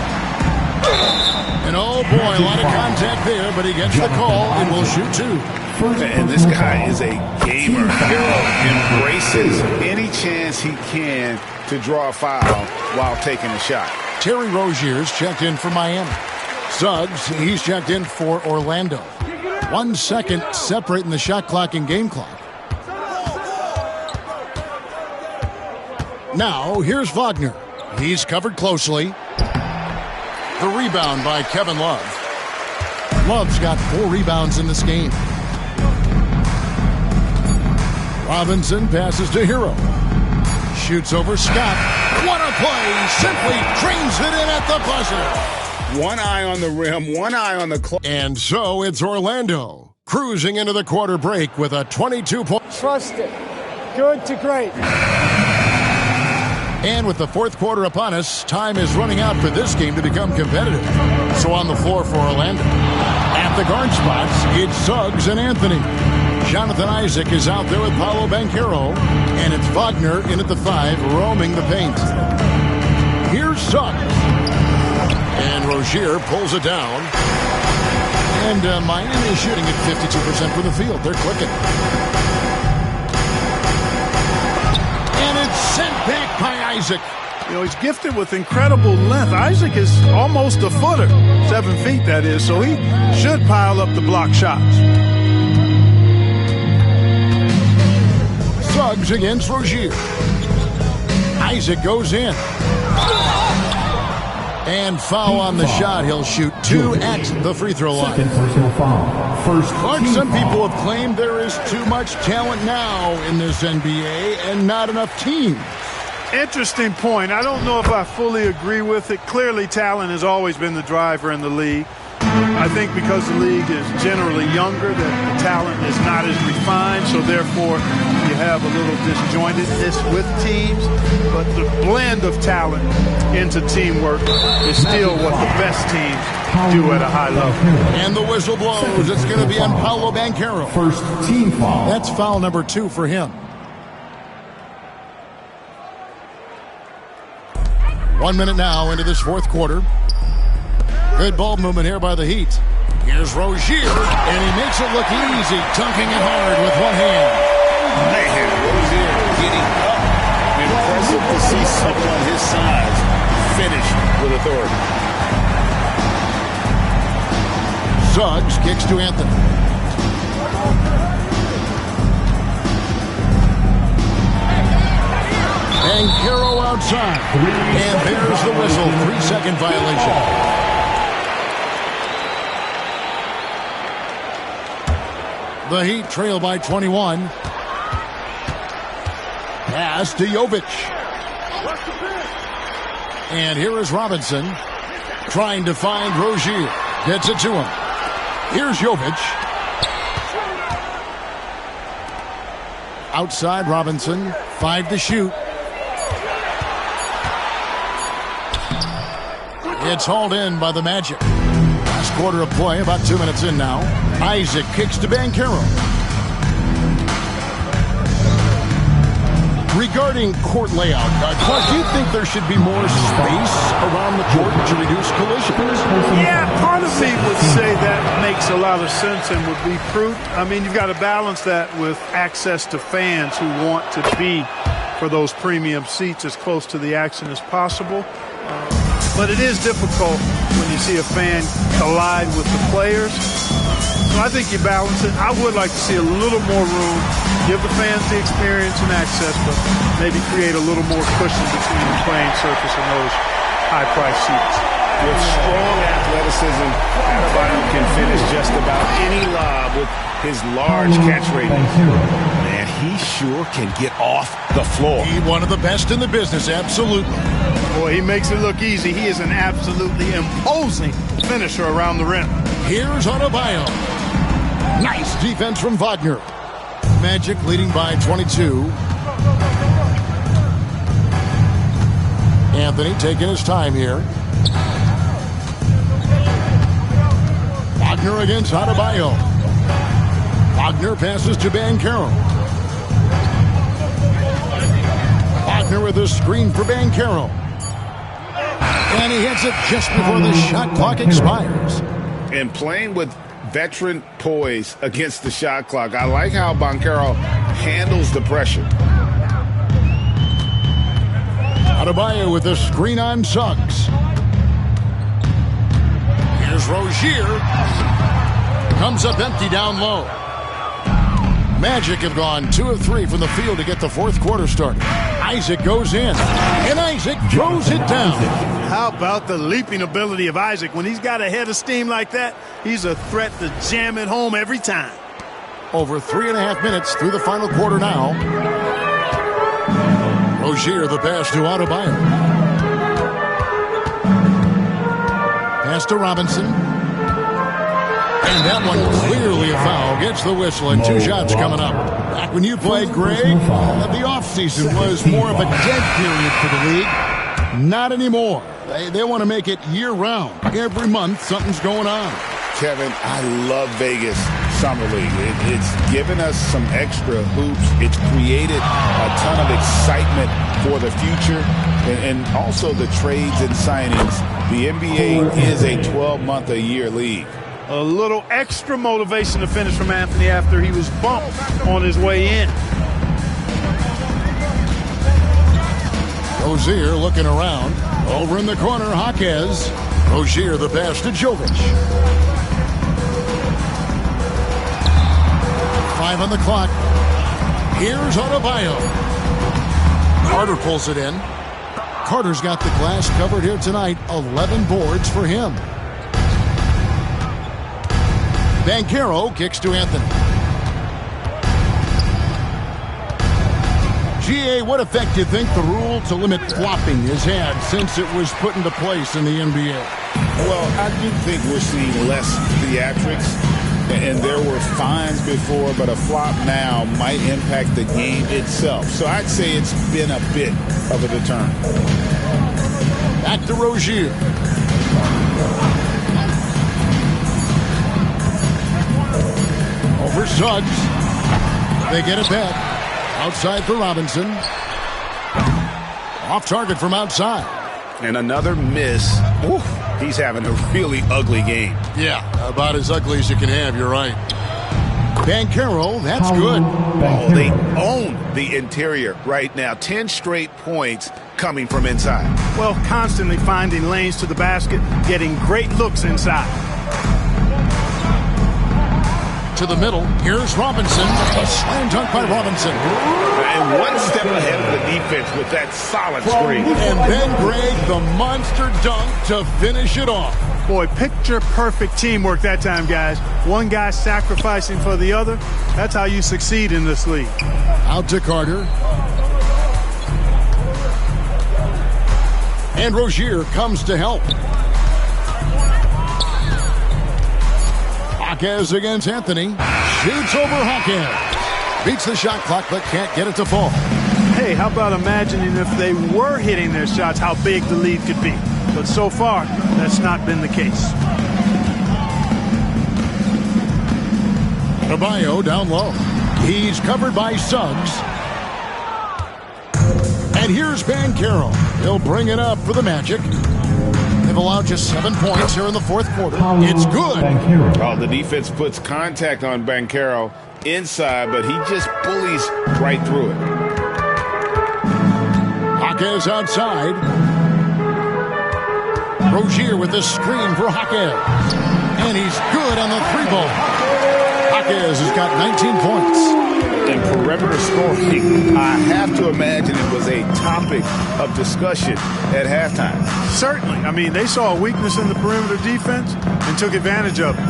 And oh boy, a lot of contact there, but he gets the call and will shoot two.
And this guy is a gamer. Embraces any chance he can to draw a foul while taking a shot.
Terry Rozier's checked in for Miami. Suggs, he's checked in for Orlando. 1 second separating the shot clock and game clock. Now, here's Wagner. He's covered closely. The rebound by Kevin Love. Love's got 4 rebounds in this game. Robinson passes to Hero. Shoots over Scott. What a play! Simply drains it in at the buzzer.
One eye on the rim, one eye on the clock.
And so it's Orlando cruising into the quarter break with a 22-point.
Trust it. Good to great.
And with the fourth quarter upon us, time is running out for this game to become competitive. So on the floor for Orlando. At the guard spots, it's Suggs and Anthony. Jonathan Isaac is out there with Paolo Banchero. And it's Wagner in at the 5, roaming the paint. Here's Suggs. And Rozier pulls it down. And Miami is shooting at 52% from the field. They're clicking. And it's sent back by Isaac.
You know, he's gifted with incredible length. Isaac is almost a footer, 7 feet that is, so he should pile up the block shots.
Suggs against Rozier. Isaac goes in. And foul on the shot. He'll shoot 2 at the free throw line. But some people have claimed there is too much talent now in this NBA and not enough teams.
Interesting point. I don't know if I fully agree with it. Clearly, talent has always been the driver in the league. I think because the league is generally younger, that the talent is not as refined, so therefore you have a little disjointedness with teams. But the blend of talent into teamwork is still what the best teams do at a high level.
And the whistle blows. It's going to be on Paolo Banchero.
First team foul.
That's foul number 2 for him. 1 minute now into this fourth quarter. Good ball movement here by the Heat. Here's Rozier, and he makes it look easy, dunking it hard with one hand.
Man, Rozier getting up. Impressive to see someone his size finish with authority.
Suggs kicks to Anthony. Banchero outside. And there's the whistle. 3-second violation. The Heat trail by 21. Pass to Jovic. And here is Robinson trying to find Rozier. Gets it to him. Here's Jovic. Outside Robinson. 5 to shoot. It's hauled in by the Magic. Last quarter of play, about 2 minutes in now. Isaac kicks to Banchero. Regarding court layout, Clark, do you think there should be more space around the court to reduce collisions?
Yeah, part of me would say that makes a lot of sense and would be prudent. I mean, you've got to balance that with access to fans who want to be for those premium seats as close to the action as possible. But it is difficult when you see a fan collide with the players. So I think you balance it. I would like to see a little more room, give the fans the experience and access, but maybe create a little more cushion between the playing surface and those high-priced seats.
With strong athleticism, Adebayo can finish just about any lob with his large catch rate. Man, he sure can get off the floor.
He's one of the best in the business, absolutely.
Boy, he makes it look easy. He is an absolutely imposing finisher around the rim.
Here's Adebayo. Nice defense from Wagner. Magic leading by 22. Anthony taking his time here. Wagner against Adebayo. Wagner passes to Banchero. Wagner with a screen for Banchero. And he hits it just before the shot clock expires.
And playing with veteran poise against the shot clock. I like how Banchero handles the pressure.
Adebayo with the screen on Suggs. Here's Rozier. Comes up empty down low. Magic have gone 2 of 3 from the field to get the fourth quarter started. Isaac goes in, and Isaac throws it down.
How about the leaping ability of Isaac? When he's got a head of steam like that, he's a threat to jam it home every time.
Over 3.5 minutes through the final quarter now. Rozier the pass to Adebayo. Pass to Robinson. And that one clearly a foul. Gets the whistle and 2 shots coming up. Back when you played, Greg, the offseason was more of a dead period for the league. Not anymore. They want to make it year-round. Every month, something's going on.
Kevin, I love Vegas Summer League. It's given us some extra hoops. It's created a ton of excitement for the future. And also the trades and signings. The NBA is a 12-month-a-year league.
A little extra motivation to finish from Anthony after he was bumped on his way in.
Rozier looking around. Over in the corner, Jaquez. Rozier the pass to Jovic. 5 on the clock. Here's Adebayo. Carter pulls it in. Carter's got the glass covered here tonight. 11 boards for him. Banchero kicks to Anthony. GA, what effect do you think the rule to limit flopping has had since it was put into place in the NBA?
Well, I do think we're seeing less theatrics, and there were fines before, but a flop now might impact the game itself. So I'd say it's been a bit of a deterrent.
Back to Rozier. Over Suggs. They get it back. Outside for Robinson. Off target from outside.
And another miss. Oof, he's having a really ugly game.
Yeah, about as ugly as you can have, you're right. Banchero, that's good.
Oh, they own the interior right now. 10 straight points coming from inside.
Well, constantly finding lanes to the basket, getting great looks inside.
To the middle. Here's Robinson. A slam dunk by Robinson.
And one step ahead of the defense with that solid screen.
And then Greg, the monster dunk to finish it off.
Boy, picture-perfect teamwork that time, guys. One guy sacrificing for the other. That's how you succeed in this league.
Out to Carter. And Rozier comes to help. Jaquez against Anthony. Shoots over Jaquez. Beats the shot clock, but can't get it to fall.
Hey, how about imagining if they were hitting their shots, how big the lead could be. But so far, that's not been the case.
Adebayo down low. He's covered by Suggs. And here's Banchero. He'll bring it up for the Magic. They've allowed just 7 points here in the fourth quarter. It's good.
Oh, the defense puts contact on Banchero inside, but he just bullies right through it.
Jaquez outside. Rozier with the screen for Jaquez. And he's good on the 3-ball. Jaquez has got 19 points.
And perimeter scoring, I have to imagine it was a topic of discussion at halftime.
Certainly. I mean, they saw a weakness in the perimeter defense and took advantage of it.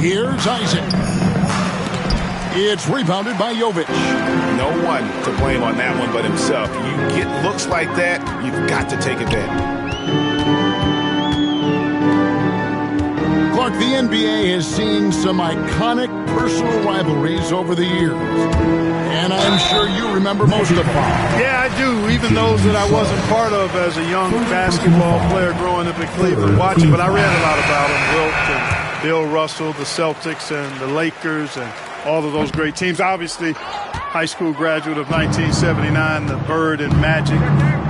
Here's Isaac. It's rebounded by Jovic.
No one to blame on that one but himself. You get looks like that, you've got to take advantage.
Clark, the NBA has seen some iconic personal rivalries over the years. And I'm sure you remember most of them.
Yeah, I do, even those that I wasn't part of as a young basketball player growing up in Cleveland watching. But I read a lot about them. Wilt and Bill Russell, the Celtics and the Lakers and all of those great teams. Obviously, high school graduate of 1979, the Bird and Magic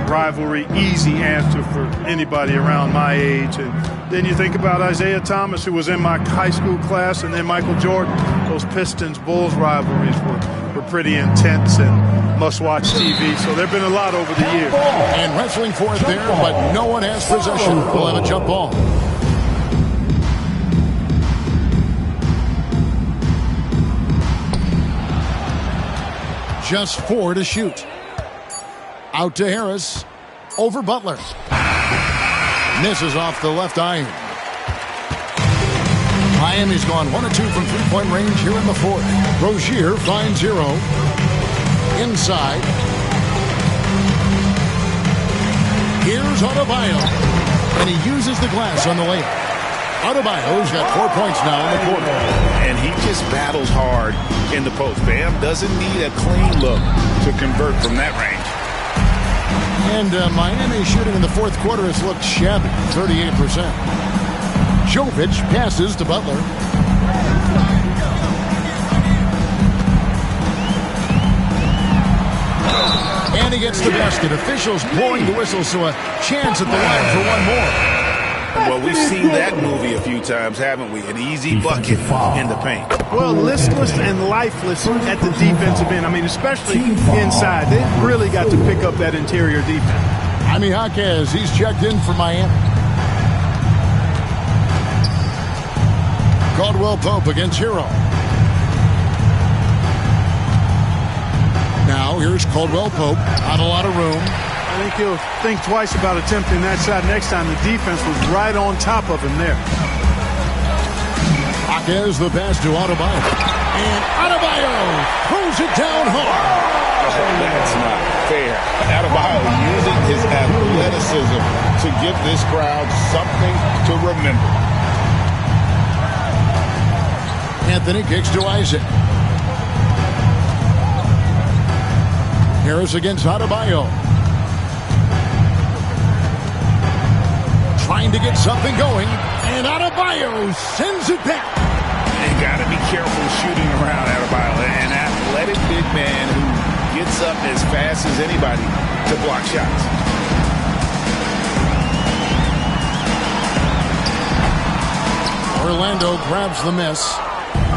rivalry, easy answer for anybody around my age. And then you think about Isaiah Thomas, who was in my high school class, and then Michael Jordan. Those Pistons-Bulls rivalries were pretty intense and must-watch TV. So there have been a lot over the years.
And wrestling for it there, but no one has possession. We'll have a jump ball. Just 4 to shoot. Out to Harris. Over Butler. Misses off the left iron. Miami's gone 1 of 2 from three-point range here in the fourth. Rozier finds Hero. Inside. Here's Adebayo. And he uses the glass on the layup. Adebayo's got 4 points now in the quarter.
And he just battles hard in the post. Bam doesn't need a clean look to convert from that range.
And Miami shooting in the fourth quarter has looked shabby, 38%. Jovic passes to Butler. And he gets the basket. Officials blowing the whistle, so a chance at the line for one more.
Well, we've seen that movie a few times, haven't we? An easy bucket in the paint.
Well, listless and lifeless at the defensive end. I mean, especially inside. They really got to pick up that interior defense.
Jaime Jaquez, he's checked in for Miami. Caldwell Pope against Hero. Now here's Caldwell Pope. Not a lot of room.
I think he'll think twice about attempting that shot next time. The defense was right on top of him there.
Jaquez the pass to Adebayo. And Adebayo throws it down hard.
That's not fair. Adebayo using his athleticism to give this crowd something to remember.
Anthony kicks to Isaac. Harris against Adebayo. Trying to get something going. And Adebayo sends it back.
You got to be careful shooting around Adebayo. An athletic big man who gets up as fast as anybody to block shots.
Orlando grabs the miss.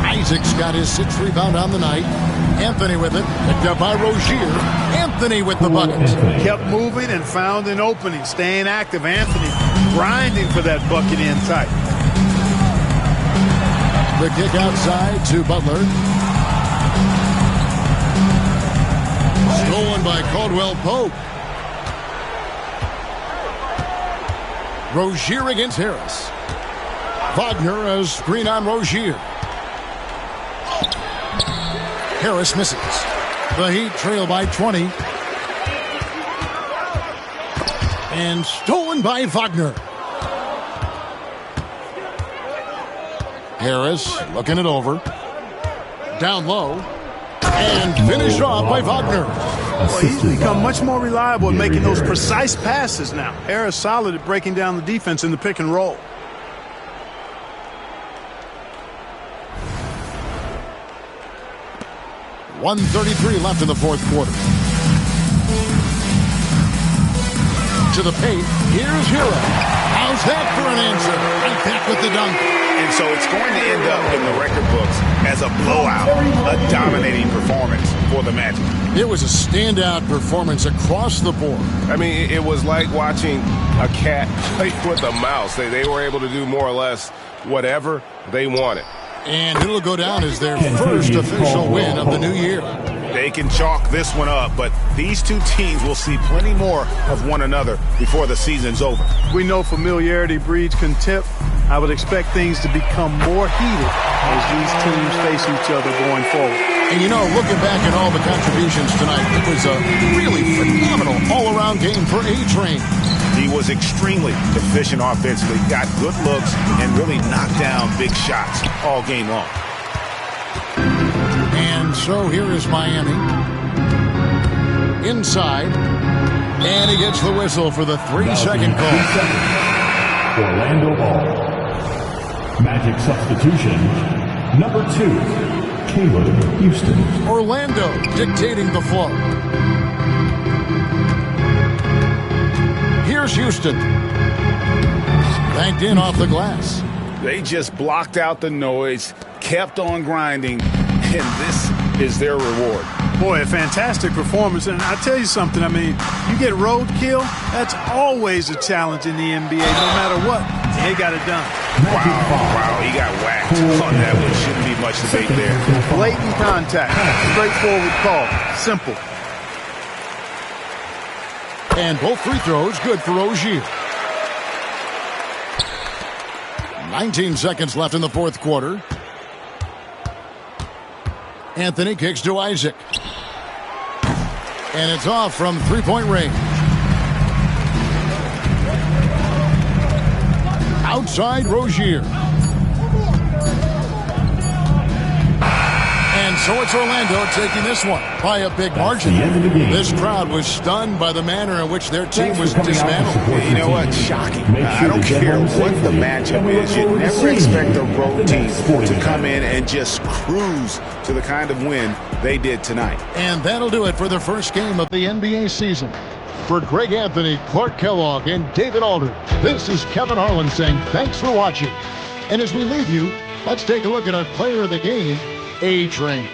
Isaac's got his 6th rebound on the night. Anthony with it. Picked up by Rozier. Anthony with the bucket.
Kept moving and found an opening. Staying active. Anthony grinding for that bucket in tight.
The kick outside to Butler. Stolen by Caldwell Pope. Rozier against Harris. Wagner has screen on Rozier. Harris misses. The Heat trail by 20. And stolen by Wagner. Harris looking it over. Down low. And finished off by Wagner.
Well, he's become much more reliable at making those precise passes now. Harris solid at breaking down the defense in the pick and roll.
.133 left in the fourth quarter. To the paint. Here's Hero. How's that for an answer? Right back with the dunk.
And so it's going to end up in the record books as a blowout, a dominating performance for the Magic.
It was a standout performance across the board.
I mean, it was like watching a cat play with a mouse. They were able to do more or less whatever they wanted.
And it'll go down as their first official win of the new year.
They can chalk this one up, but these two teams will see plenty more of one another before the season's over.
We know familiarity breeds contempt. I would expect things to become more heated as these teams face each other going forward.
And you know, looking back at all the contributions tonight, it was a really phenomenal all-around game for A-Train.
He was extremely efficient offensively, got good looks, and really knocked down big shots all game long.
And so here is Miami. Inside. And he gets the whistle for the 3-second call.
Orlando ball. Magic substitution, number 2. Houston.
Orlando dictating the flow. Here's Houston. Banked in off the glass.
They just blocked out the noise, kept on grinding, and this is their reward.
Boy, a fantastic performance. And I'll tell you something, I mean, you get roadkill, that's always a challenge in the NBA, no matter what. They got it done.
Wow, he got whacked on that one. Shouldn't be much debate there.
Blatant contact. Straightforward call. Simple.
And both free throws good for Rozier. 19 seconds left in the fourth quarter. Anthony kicks to Isaac. And it's off from three-point range. Outside Rozier. And so it's Orlando taking this one by a big margin. This crowd was stunned by the manner in which their team was dismantled.
You know what? Shocking. I don't care what the matchup is. You never expect a road team to come in and just cruise to the kind of win they did tonight.
And that'll do it for the first game of the NBA season. For Greg Anthony, Clark Kellogg, and David Alder, this is Kevin Harlan saying thanks for watching. And as we leave you, let's take a look at our player of the game, A-Train.